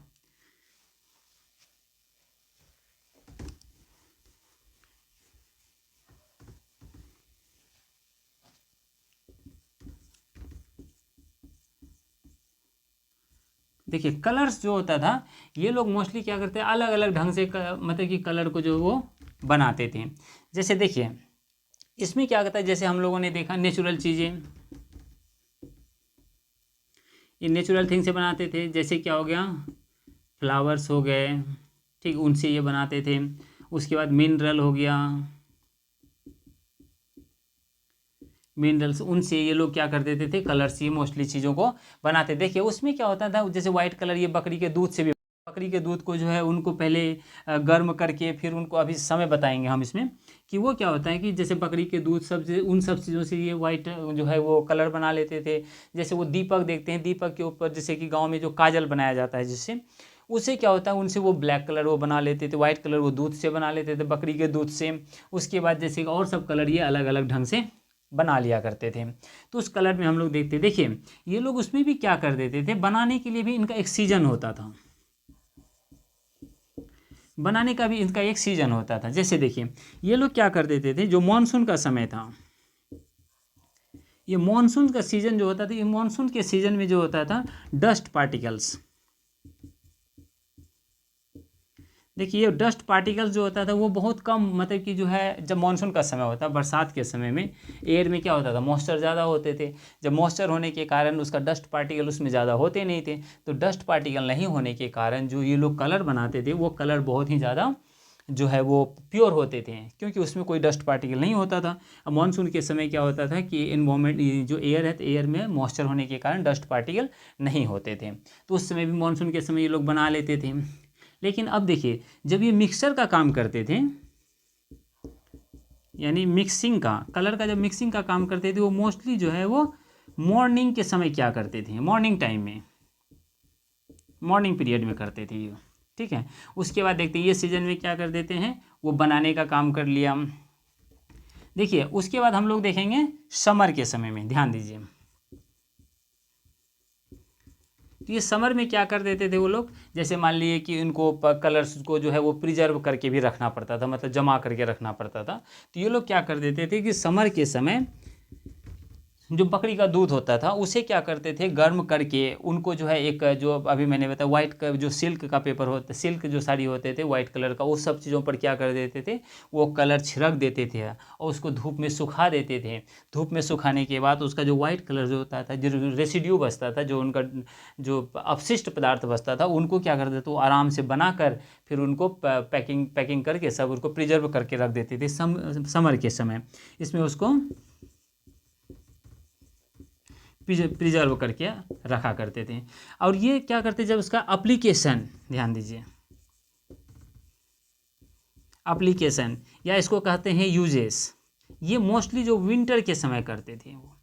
देखिए कलर्स जो होता था ये लोग मोस्टली क्या करते हैं, अलग अलग ढंग से मतलब कि कलर को जो वो बनाते थे। जैसे देखिए इसमें क्या होता है, जैसे हम लोगों ने देखा नेचुरल चीज़ें, ये नेचुरल थिंग से बनाते थे। जैसे क्या हो गया, फ्लावर्स हो गए, ठीक, उनसे ये बनाते थे। उसके बाद मिनरल हो गया, मिनरल्स, उनसे ये लोग क्या कर देते थे, कलर्स ये मोस्टली चीज़ों को बनाते। देखिए उसमें क्या होता था, जैसे वाइट कलर ये बकरी के दूध से भी, बकरी के दूध को जो है उनको पहले गर्म करके फिर उनको, अभी समय बताएंगे हम इसमें कि वो क्या होता है कि जैसे बकरी के दूध सब से, उन सब चीज़ों से ये वाइट जो है वो कलर बना लेते थे। जैसे वो दीपक देखते हैं, दीपक के ऊपर जैसे कि गाँव में जो काजल बनाया जाता है जिससे, उससे क्या होता है, उनसे वो ब्लैक कलर वो बना लेते थे, वाइट कलर वो दूध से बना लेते थे, बकरी के दूध से। उसके बाद जैसे और सब कलर ये अलग अलग ढंग से बना लिया करते थे। तो उस कलर में हम लोग देखते, देखिए ये लोग उसमें भी क्या कर देते थे, बनाने के लिए भी इनका एक सीजन होता था, बनाने का भी इनका एक सीजन होता था। जैसे देखिए ये लोग क्या कर देते थे, जो मानसून का समय था, ये मानसून का सीजन जो होता था, ये मानसून के सीजन में जो होता था डस्ट पार्टिकल्स, देखिए ये डस्ट पार्टिकल्स जो होता था वो बहुत कम, मतलब कि जो है जब मानसून का समय होता है, बरसात के समय में एयर में क्या होता था, मॉइस्चर ज़्यादा होते थे। जब मॉइस्चर होने के कारण उसका डस्ट पार्टिकल उसमें ज़्यादा होते नहीं थे, तो डस्ट पार्टिकल नहीं होने के कारण जो ये लोग कलर बनाते थे वो कलर बहुत ही ज़्यादा जो है वो प्योर होते थे, क्योंकि उसमें कोई डस्ट पार्टिकल नहीं होता था। अब मानसून के समय क्या होता था कि इन्वायरमेंट जो एयर है, तो एयर में मॉइस्चर होने के कारण डस्ट पार्टिकल नहीं होते थे, तो उस समय भी मानसून के समय ये लोग बना लेते थे। लेकिन अब देखिए जब ये मिक्सर का काम करते थे, यानी मिक्सिंग का, कलर का जब मिक्सिंग का काम करते थे, वो मोस्टली जो है वो मॉर्निंग के समय क्या करते थे, मॉर्निंग टाइम में, मॉर्निंग पीरियड में करते थे ये, ठीक है। उसके बाद देखते हैं ये सीजन में क्या कर देते हैं, वो बनाने का काम कर लिया। देखिए उसके बाद हम लोग देखेंगे समर के समय में, ध्यान दीजिए, तो ये समर में क्या कर देते थे वो लोग, जैसे मान लिए कि उनको कलर्स को जो है वो प्रिजर्व करके भी रखना पड़ता था, मतलब जमा करके रखना पड़ता था। तो ये लोग क्या कर देते थे कि समर के समय जो बकरी का दूध होता था उसे क्या करते थे, गर्म करके उनको जो है एक, जो अभी मैंने बताया वाइट का जो सिल्क का पेपर होता, सिल्क जो साड़ी होते थे वाइट कलर का, उस सब चीज़ों पर क्या कर देते थे, वो कलर छिड़क देते थे और उसको धूप में सुखा देते थे। धूप में सुखाने के बाद उसका जो वाइट कलर जो होता था, जो रेसिड्यू बचता था, जो उनका जो अपशिष्ट पदार्थ बचता था, उनको क्या कर देते, वो आराम से बनाकर फिर उनको पैकिंग करके सब उनको प्रिजर्व करके रख देते थे समर के समय। इसमें उसको प्रिजर्व करके रखा करते थे। और ये क्या करते, जब उसका एप्लीकेशन, ध्यान दीजिए, एप्लीकेशन या इसको कहते हैं यूजेस, ये मोस्टली जो विंटर के समय करते थे, वो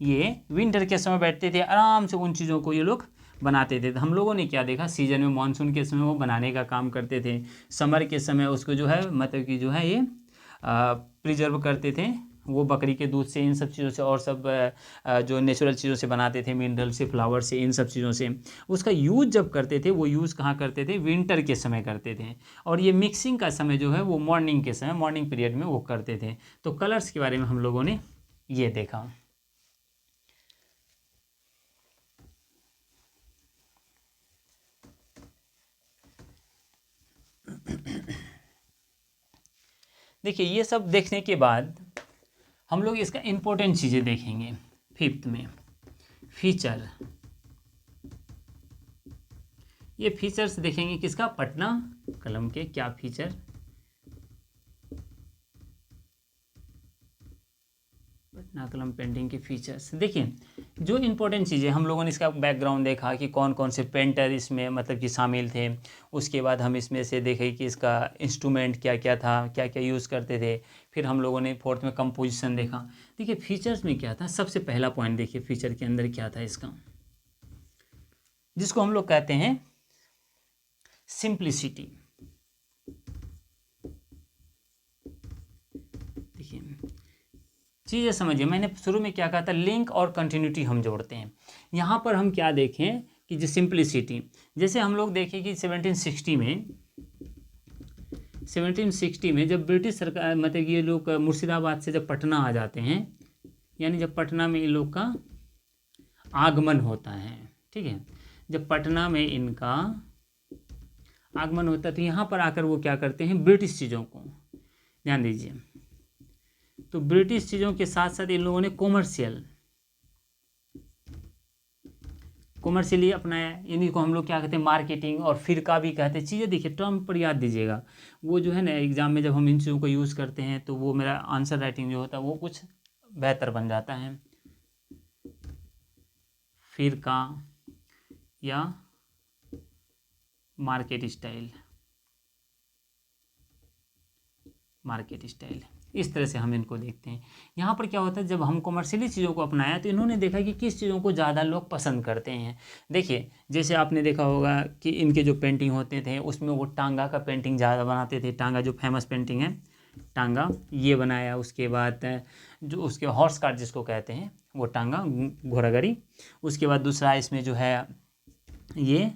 ये विंटर के समय बैठते थे आराम से, उन चीज़ों को ये लोग बनाते थे। तो हम लोगों ने क्या देखा, सीजन में मानसून के समय वो बनाने का काम करते थे, समर के समय उसको जो है मतलब कि जो है ये प्रिजर्व करते थे, वो बकरी के दूध से, इन सब चीज़ों से, और सब जो नेचुरल चीज़ों से बनाते थे, मिनरल से, फ्लावर से, इन सब चीज़ों से। उसका यूज़ जब करते थे, वो यूज़ कहाँ करते थे, विंटर के समय करते थे। और ये मिक्सिंग का समय जो है वो मॉर्निंग के समय, मॉर्निंग पीरियड में वो करते थे। तो कलर्स के बारे में हम लोगों ने ये देखा। देखिए, ये सब देखने के बाद हम लोग इसका इम्पोर्टेंट चीज़ें देखेंगे। फिफ्थ में फीचर, ये फीचर्स देखेंगे किसका, पटना कलम के क्या फीचर, पटना कलम पेंटिंग के फीचर्स। देखिए, जो इम्पोर्टेंट चीज़ें हम लोगों ने इसका बैकग्राउंड देखा कि कौन कौन से पेंटर इसमें मतलब कि शामिल थे। उसके बाद हम इसमें से देखे कि इसका इंस्ट्रूमेंट क्या क्या था, क्या क्या यूज़ करते थे। फिर हम लोगों ने फोर्थ में कंपोजिशन देखा। देखिए, फीचर्स में क्या था, सबसे पहला पॉइंट देखिए फीचर के अंदर क्या था इसका, जिसको हम लोग कहते हैं सिंप्लिसिटी। देखिए, चीज़ें समझिए, मैंने शुरू में क्या कहा था, लिंक और कंटिन्यूटी हम जोड़ते हैं। यहाँ पर हम क्या देखें कि जो सिंप्लिसिटी, जैसे हम लोग देखें कि 1760 में जब ब्रिटिश सरकार मतलब ये लोग मुर्शिदाबाद से जब पटना आ जाते हैं, यानी जब पटना में इन लोग का आगमन होता है, ठीक है, जब पटना में इनका आगमन होता है तो यहाँ पर आकर वो क्या करते हैं, ब्रिटिश चीज़ों को, ध्यान दीजिए, तो ब्रिटिश चीज़ों के साथ साथ इन लोगों ने कॉमर्शियली अपनाया। इन्हीं को हम लोग क्या कहते हैं, मार्केटिंग और फिरका भी कहते हैं। चीज़ें देखिए, टर्म पर याद दीजिएगा, वो जो है ना एग्जाम में जब हम इन चीज़ों को यूज़ करते हैं तो वो मेरा आंसर राइटिंग जो होता है वो कुछ बेहतर बन जाता है। फिरका या मार्केट स्टाइल, इस तरह से हम इनको देखते हैं। यहाँ पर क्या होता है, जब हम कॉमर्शियली चीज़ों को अपनाया तो इन्होंने देखा कि किस चीज़ों को ज़्यादा लोग पसंद करते हैं। देखिए, जैसे आपने देखा होगा कि इनके जो पेंटिंग होते थे उसमें वो टांगा का पेंटिंग ज़्यादा बनाते थे। टांगा जो फेमस पेंटिंग है, टांगा ये बनाया। उसके बाद जो उसके हॉर्स कार्ट जिसको कहते हैं वो टांगा, घोड़ागाड़ी। उसके बाद दूसरा इसमें जो है ये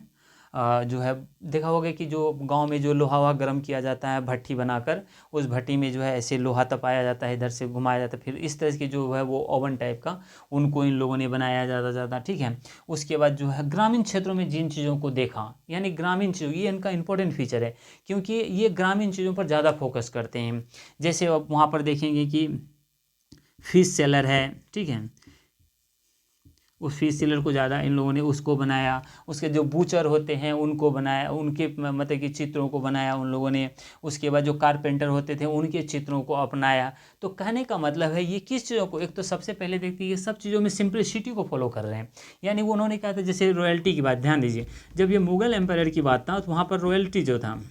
जो है देखा होगा कि जो गांव में जो लोहा वहा गर्म किया जाता है भट्टी बनाकर, उस भट्टी में जो है ऐसे लोहा तपाया जाता है, इधर से घुमाया जाता है, फिर इस तरह की जो है वो ओवन टाइप का, उनको इन लोगों ने बनाया ज़्यादा, ठीक है। उसके बाद जो है ग्रामीण क्षेत्रों में जिन चीज़ों को देखा, यानी ग्रामीण चीज़ों, ये इनका इंपॉर्टेंट फीचर है क्योंकि ये ग्रामीण चीज़ों पर ज़्यादा फोकस करते हैं। जैसे आप वहाँ पर देखेंगे कि फिश सेलर है, ठीक है, उस फिश सेलर को ज़्यादा इन लोगों ने उसको बनाया। उसके जो बूचर होते हैं उनको बनाया, उनके मतलब कि चित्रों को बनाया उन लोगों ने। उसके बाद जो कारपेंटर होते थे उनके चित्रों को अपनाया। तो कहने का मतलब है ये किस चीज़ों को, एक तो सबसे पहले देखते हैं ये सब चीज़ों में सिंप्लिसिटी को फॉलो कर रहे हैं। यानी वो उन्होंने कहा था, जैसे रॉयल्टी की बात ध्यान दीजिए, जब ये मुगल एम्पायर की बात था तो वहाँ पर रॉयल्टी जो था,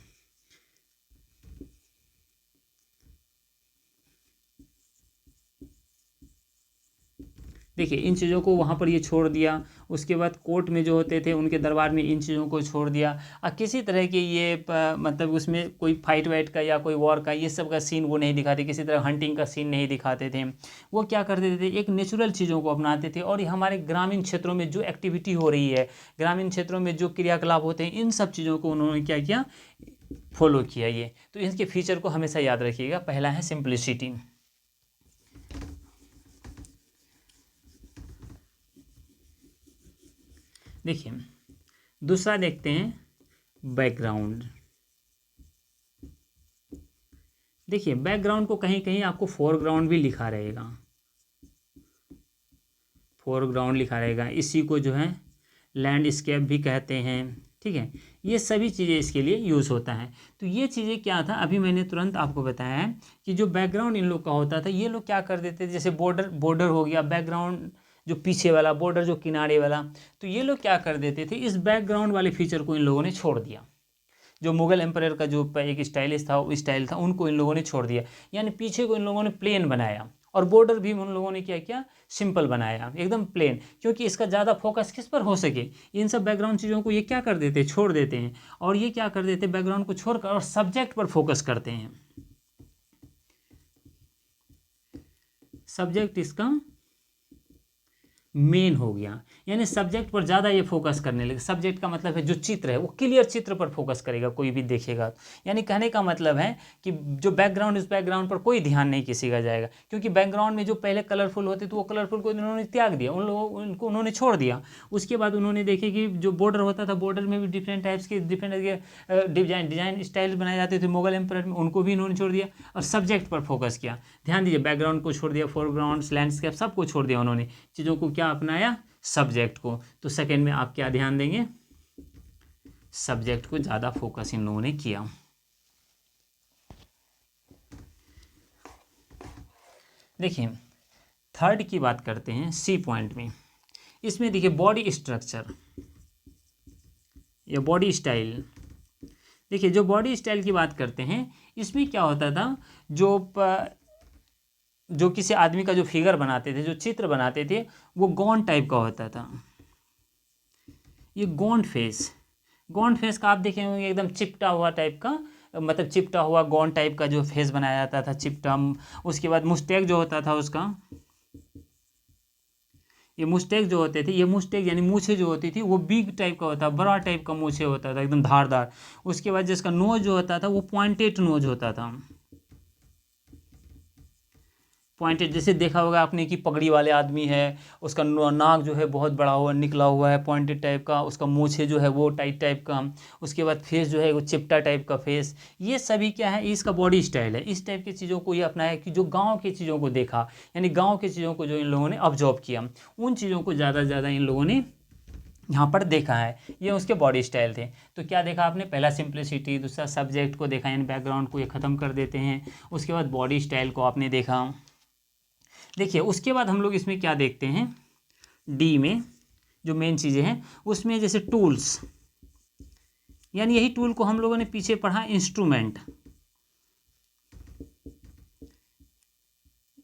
देखिए इन चीज़ों को वहाँ पर ये छोड़ दिया। उसके बाद कोर्ट में जो होते थे उनके दरबार में इन चीज़ों को छोड़ दिया। और किसी तरह के ये मतलब उसमें कोई फाइट वाइट का या कोई वॉर का ये सब का सीन वो नहीं दिखाते, किसी तरह हंटिंग का सीन नहीं दिखाते थे। वो क्या करते थे, एक नेचुरल चीज़ों को अपनाते थे। और हमारे ग्रामीण क्षेत्रों में जो एक्टिविटी हो रही है, ग्रामीण क्षेत्रों में जो क्रियाकलाप होते हैं, इन सब चीज़ों को उन्होंने क्या किया, फॉलो किया। ये तो इनके फीचर को हमेशा याद रखिएगा। पहला है सिंप्लिसिटी। देखिए, दूसरा देखते हैं बैकग्राउंड। देखिए, बैकग्राउंड को कहीं कहीं आपको फोरग्राउंड भी लिखा रहेगा, फोरग्राउंड लिखा रहेगा। इसी को जो है लैंडस्केप भी कहते हैं, ठीक है। ये सभी चीज़ें इसके लिए यूज़ होता है। तो ये चीज़ें क्या था, अभी मैंने तुरंत आपको बताया है कि जो बैकग्राउंड इन लोग का होता था, ये लोग क्या कर देते थे, जैसे बॉर्डर हो गया, बैकग्राउंड जो पीछे वाला बॉर्डर, जो किनारे वाला, तो ये लोग क्या कर देते थे, इस बैकग्राउंड वाले फीचर को इन लोगों ने छोड़ दिया। जो मुगल एम्पायर का जो एक स्टाइलिश था, स्टाइल था, उनको इन लोगों ने छोड़ दिया। यानी पीछे को इन लोगों ने प्लेन बनाया और बॉर्डर भी उन लोगों ने क्या किया, सिंपल बनाया, एकदम प्लेन, क्योंकि इसका ज़्यादा फोकस किस पर हो सके, इन सब बैकग्राउंड चीज़ों को ये क्या कर देते, छोड़ देते हैं। और ये क्या कर देते, बैकग्राउंड को छोड़कर और सब्जेक्ट पर फोकस करते हैं। सब्जेक्ट इसका मेन हो गया, यानी सब्जेक्ट पर ज़्यादा ये फोकस करने लगे। सब्जेक्ट का मतलब है जो चित्र है वो क्लियर चित्र पर फोकस करेगा, कोई भी देखेगा। यानी कहने का मतलब है कि जो बैकग्राउंड, उस बैकग्राउंड पर कोई ध्यान नहीं किसी का जाएगा, क्योंकि बैकग्राउंड में जो पहले कलरफुल होते थे वो कलरफुल को उन्होंने त्याग दिया, उन लोगों उनको उन्होंने छोड़ दिया। उसके बाद उन्होंने देखे कि जो बॉर्डर होता था, बॉर्डर में भी डिफरेंट टाइप्स के डिफरेंट डिजाइन स्टाइल बनाए जाते थे मुगल एम्पायर में, उनको भी इन्होंने छोड़ दिया और सब्जेक्ट पर फोकस किया। ध्यान दीजिए, बैकग्राउंड को छोड़ दिया, फोरग्राउंड, लैंडस्केप सबको छोड़ दिया उन्होंने, चीज़ों को क्या अपनाया, सब्जेक्ट को। तो सेकंड में आप क्या ध्यान देंगे, सब्जेक्ट को ज़्यादा फोकस इन लोगों ने किया। देखिए थर्ड की बात करते हैं, सी पॉइंट में। इसमें देखिए बॉडी स्ट्रक्चर या बॉडी स्टाइल। देखिए जो बॉडी स्टाइल की बात करते हैं, इसमें क्या होता था, जो किसी आदमी का जो फिगर बनाते थे, जो चित्र बनाते थे, वो गॉन टाइप का होता था। ये गॉन्ड फेस का आप देखे होंगे, एकदम चिपटा हुआ टाइप का, मतलब चिपटा हुआ गॉन टाइप का जो फेस बनाया जाता था, चिपटा। उसके बाद मुस्टैक जो होता था उसका, ये मुस्टैक जो होते थे, ये मुस्टैक यानी मूछें जो होती थी वो बिग टाइप का होता, बड़ा टाइप का मूछें होता था, एकदम धारदार। उसके बाद जिसका नोज जो होता था वो पॉइंटेड नोज होता था, पॉइंटेड। जैसे देखा होगा आपने कि पगड़ी वाले आदमी है, उसका नाक जो है बहुत बड़ा हुआ निकला हुआ है, पॉइंटेड टाइप का, उसका मूछें जो है वो टाइप का। उसके बाद फेस जो है वो चिपटा टाइप का फेस। ये सभी क्या है, इसका बॉडी स्टाइल है। इस टाइप की चीज़ों को ये अपनाया कि जो गाँव की चीज़ों को देखा, यानी गाँव की चीज़ों को जो इन लोगों ने ऑब्जर्व किया, उन चीज़ों को ज़्यादा से ज़्यादा इन लोगों ने यहाँ पर देखा है। ये उसके बॉडी स्टाइल थे। तो क्या देखा आपने, पहला सिंप्लिसिटी, दूसरा सब्जेक्ट को देखा, यानी बैकग्राउंड को ये ख़त्म कर देते हैं। उसके बाद बॉडी स्टाइल को आपने देखा। देखिए उसके बाद हम लोग इसमें क्या देखते हैं, डी में जो मेन चीज़ें हैं उसमें जैसे टूल्स, यानी यही टूल को हम लोगों ने पीछे पढ़ा,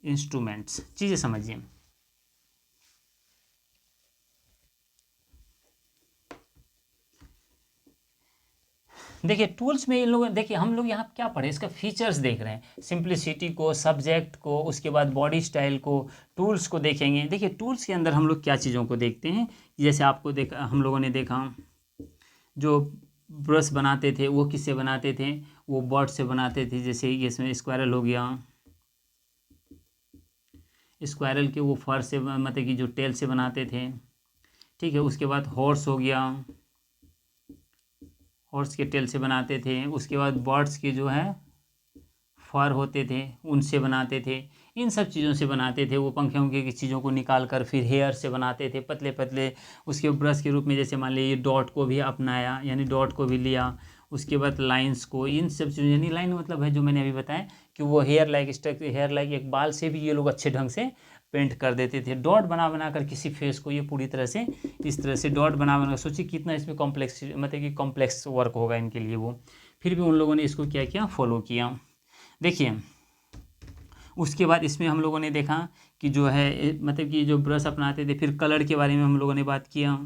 इंस्ट्रूमेंट्स, चीज़ें समझिए। देखिए टूल्स में इन लोगों, देखिए हम लोग यहाँ क्या पढ़े, इसका फीचर्स देख रहे हैं, सिंप्लिसिटी को, सब्जेक्ट को, उसके बाद बॉडी स्टाइल को, टूल्स को देखेंगे। देखिए टूल्स के अंदर हम लोग क्या चीज़ों को देखते हैं, जैसे आपको देखा, हम लोगों ने देखा जो ब्रश बनाते थे वो किससे बनाते थे, वो बर्ड से बनाते थे। जैसे इसमें स्क्वायरल हो गया, स्क्वायरल के वो फर से, मतलब कि जो टेल से बनाते थे, ठीक है। उसके बाद हॉर्स हो गया, हॉर्स के टेल से बनाते थे। उसके बाद बर्ड्स के जो है फर होते थे उनसे बनाते थे, इन सब चीज़ों से बनाते थे। वो पंखे उंखे की चीज़ों को निकाल कर फिर हेयर से बनाते थे, पतले पतले। उसके ब्रश के रूप में जैसे मान लीजिए डॉट को भी अपनाया, यानी डॉट को भी लिया। उसके बाद लाइंस को, इन सब चीज़ों, यानी लाइन मतलब है जो मैंने अभी बताया कि वो हेयर लाइक एक बाल से भी ये लोग अच्छे ढंग से पेंट कर देते थे। डॉट बना बना कर किसी फेस को ये पूरी तरह से इस तरह से डॉट बना बना, सोचिए कितना इसमें कॉम्प्लेक्स, मतलब कि कॉम्प्लेक्स वर्क होगा इनके लिए वो। फिर भी उन लोगों ने इसको क्या किया, फॉलो किया। देखिए उसके बाद इसमें हम लोगों ने देखा कि जो है, मतलब कि जो ब्रश अपनाते थे, फिर कलर के बारे में हम लोगों ने बात किया,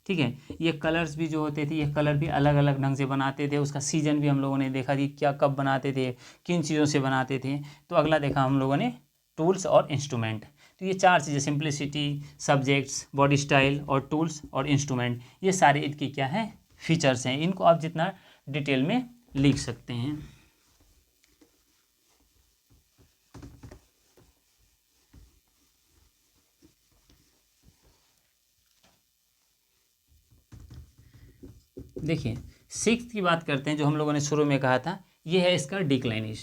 ठीक है। ये कलर्स भी जो होते थे, ये कलर भी अलग अलग ढंग से बनाते थे। उसका सीजन भी हम लोगों ने देखा कि क्या कब बनाते थे, किन चीज़ों से बनाते थे। तो अगला देखा हम लोगों ने टूल्स और इंस्ट्रूमेंट। तो ये चार चीज़ें, सिंप्लिसिटी, सब्जेक्ट्स, बॉडी स्टाइल और टूल्स और इंस्ट्रूमेंट, ये सारे इनकी क्या है, फीचर्स हैं। इनको आप जितना डिटेल में लिख सकते हैं। देखिए सिक्स्थ की बात करते हैं, जो हम लोगों ने शुरू में कहा था, ये है इसका डिक्लाइन।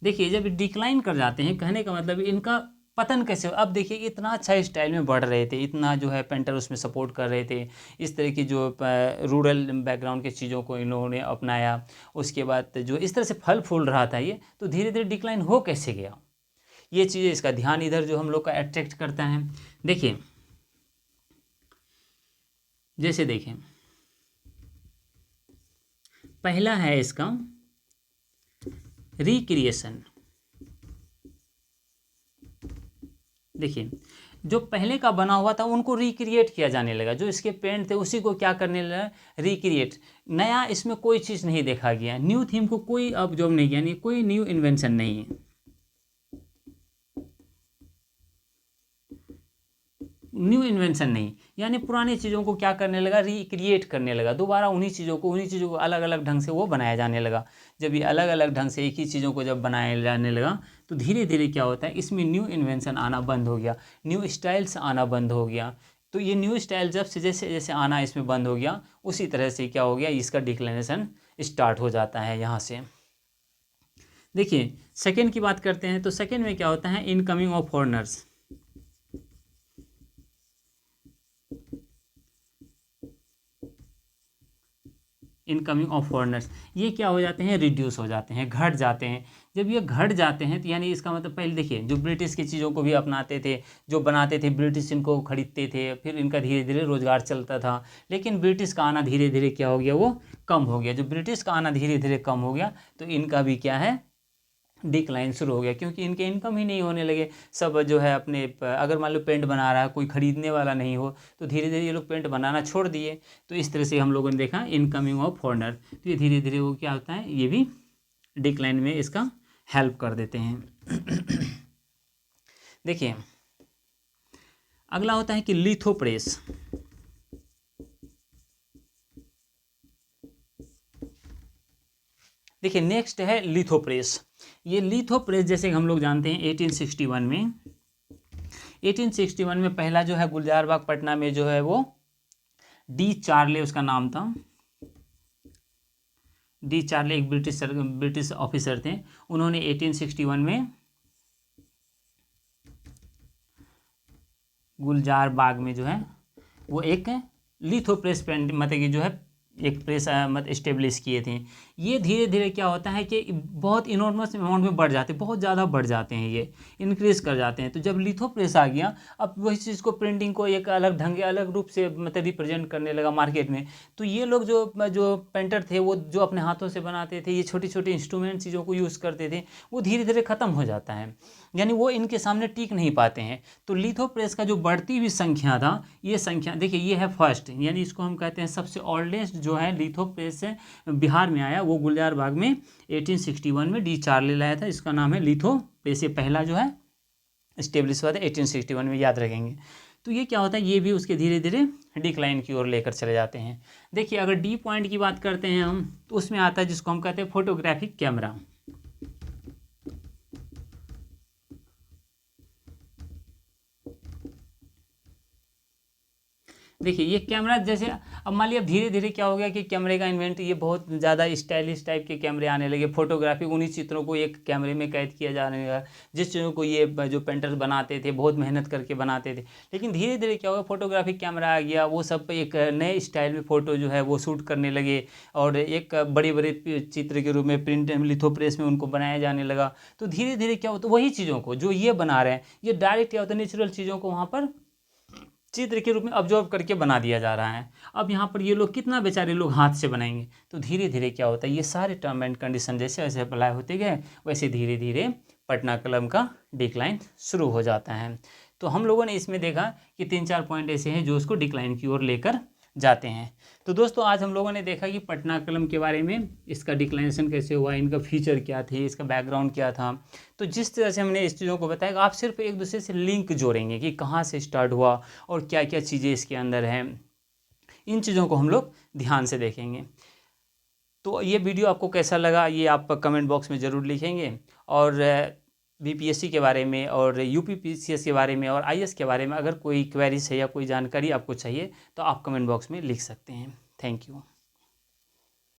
देखिए जब डिक्लाइन कर जाते हैं, कहने का मतलब इनका पतन कैसे हो। अब देखिए इतना अच्छा स्टाइल में बढ़ रहे थे, इतना जो है पेंटर उसमें सपोर्ट कर रहे थे, इस तरह की जो रूरल बैकग्राउंड की चीज़ों को इन लोगों ने अपनाया। उसके बाद जो इस तरह से फल फूल रहा था ये, तो धीरे धीरे डिक्लाइन हो कैसे गया। ये चीज़ें, इसका ध्यान इधर जो हम लोग का अट्रैक्ट करता है। देखिए जैसे देखें, पहला है इसका रिक्रिएशन। देखिए जो पहले का बना हुआ था उनको रिक्रिएट किया जाने लगा, जो इसके पेंट थे उसी को क्या करने लगा, रिक्रिएट। नया इसमें कोई चीज़ नहीं देखा गया, न्यू थीम को कोई अब जॉब नहीं, यानी कोई न्यू इन्वेंशन नहीं है, न्यू इन्वेंशन नहीं, यानी पुरानी चीज़ों को क्या करने लगा, रिक्रिएट करने लगा, दोबारा उन्हीं चीज़ों को अलग अलग ढंग से वो बनाया जाने लगा। जब ये अलग अलग ढंग से एक ही चीज़ों को जब बनाया जाने लगा तो धीरे धीरे क्या होता है, इसमें न्यू इन्वेंशन आना बंद हो गया, न्यू स्टाइल्स आना बंद हो गया। तो ये न्यू स्टाइल जब से जैसे जैसे आना इसमें बंद हो गया, उसी तरह से क्या हो गया, इसका डिक्लाइनेशन स्टार्ट हो जाता है यहाँ से। देखिए सेकेंड की बात करते हैं, तो सेकेंड में क्या होता है, incoming of foreigners. Incoming of foreigners, ये क्या हो जाते हैं, रिड्यूस हो जाते हैं, घट जाते हैं। जब ये घट जाते हैं तो यानी इसका मतलब, पहले देखिए जो ब्रिटिश की चीज़ों को भी अपनाते थे, जो बनाते थे ब्रिटिश, इनको खरीदते थे, फिर इनका धीरे धीरे रोजगार चलता था। लेकिन ब्रिटिश का आना धीरे धीरे क्या हो गया, वो कम हो गया। जो ब्रिटिश का आना धीरे धीरे कम हो गया तो इनका भी क्या है, डिक्लाइन शुरू हो गया, क्योंकि इनके इनकम ही नहीं होने लगे। सब जो है अपने, अगर मान लो पेंट बना रहा है, कोई खरीदने वाला नहीं हो, तो धीरे धीरे ये लोग पेंट बनाना छोड़ दिए। तो इस तरह से हम लोगों ने देखा इनकमिंग ऑफ फॉरेनर, तो ये धीरे धीरे वो क्या होता है, ये भी डिक्लाइन में इसका हेल्प कर देते हैं। देखिए अगला होता है कि लिथोप्रेस। देखिए नेक्स्ट है लिथोप्रेस। ये लिथोप्रेस जैसे हम लोग जानते हैं 1861 में पहला जो है गुलजार बाग पटना में जो है वो डी चार्ले उसका नाम था। डी चार्ले एक ब्रिटिश ऑफिसर थे। उन्होंने 1861 में गुलजार बाग में जो है वो एक लिथोप्रेस पेंट मतलब कि जो है एक प्रेस मत इस्टेब्लिश किए थे। ये धीरे धीरे क्या होता है कि बहुत इनॉर्मस अमाउंट में बढ़ जाते हैं, बहुत ज़्यादा बढ़ जाते हैं, ये इंक्रीज़ कर जाते हैं। तो जब लिथो प्रेस आ गया, अब वही चीज़ को प्रिंटिंग को एक अलग ढंग अलग रूप से मतलब रिप्रेजेंट करने लगा मार्केट में। तो ये लोग जो पेंटर थे, वो जो अपने हाथों से बनाते थे, ये छोटी छोटी इंस्ट्रूमेंट चीज़ों को यूज़ करते थे, वो धीरे धीरे ख़त्म हो जाता है, यानी वो इनके सामने टिक नहीं पाते हैं। तो लिथो प्रेस का जो बढ़ती हुई संख्या था, ये संख्या देखिए ये है फर्स्ट, यानी इसको हम कहते हैं सबसे ओल्डेस्ट जो है लिथो प्रेस बिहार में आया, वो गुलजार बाग में 1861 में डी चार्ले लाया था। इसका नाम है लिथो प्रेस, ये पहला जो है इस्टेब्लिश हुआ था 1861 में, याद रखेंगे। तो ये क्या होता है, ये भी उसके धीरे धीरे डिक्लाइन की ओर लेकर चले जाते हैं। देखिए अगर डी पॉइंट की बात करते हैं हम, तो उसमें आता है जिसको हम कहते हैं फोटोग्राफिक कैमरा। देखिए ये कैमरा जैसे, अब मान लिया धीरे धीरे क्या हो गया कि कैमरे का इन्वेंट, ये बहुत ज़्यादा स्टाइलिश टाइप के कैमरे आने लगे। फोटोग्राफी उन्हीं चित्रों को एक कैमरे में कैद किया जाने लगा, जिस चीज़ों को ये जो पेंटर बनाते थे बहुत मेहनत करके बनाते थे। लेकिन धीरे धीरे क्या होगा, फोटोग्राफिक कैमरा आ गया, वो सब एक नए स्टाइल में फ़ोटो जो है वो शूट करने लगे, और एक बड़े बड़े चित्र के रूप में प्रिंट लिथोप्रेस में उनको बनाया जाने लगा। तो धीरे धीरे क्या होता है, वही चीज़ों को जो ये बना रहे हैं, ये डायरेक्ट क्या होता है, नेचुरल चीज़ों को वहाँ पर चित्र के रूप में ऑब्जर्व करके बना दिया जा रहा है। अब यहाँ पर ये लोग कितना बेचारे लोग हाथ से बनाएंगे। तो धीरे धीरे क्या होता है, ये सारे टर्म एंड कंडीशन जैसे जैसे अप्लाई होते गए, वैसे धीरे धीरे पटना कलम का डिक्लाइन शुरू हो जाता है। तो हम लोगों ने इसमें देखा कि 3-4 पॉइंट ऐसे हैं जो उसको डिक्लाइन की ओर लेकर जाते हैं। तो दोस्तों आज हम लोगों ने देखा कि पटना कलम के बारे में, इसका डिक्लाइनेशन कैसे हुआ, इनका फीचर क्या थे, इसका बैकग्राउंड क्या था। तो जिस तरह से हमने इस चीज़ों को बताया, आप सिर्फ एक दूसरे से लिंक जोड़ेंगे कि कहाँ से स्टार्ट हुआ और क्या क्या चीज़ें इसके अंदर हैं, इन चीज़ों को हम लोग ध्यान से देखेंगे। तो ये वीडियो आपको कैसा लगा, ये आप कमेंट बॉक्स में ज़रूर लिखेंगे। और बीपीएससी के बारे में और यूपीपीसीएस के बारे में और आईएएस के बारे में अगर कोई क्वेरीज है या कोई जानकारी आपको चाहिए, तो आप कमेंट बॉक्स में लिख सकते हैं। Thank you.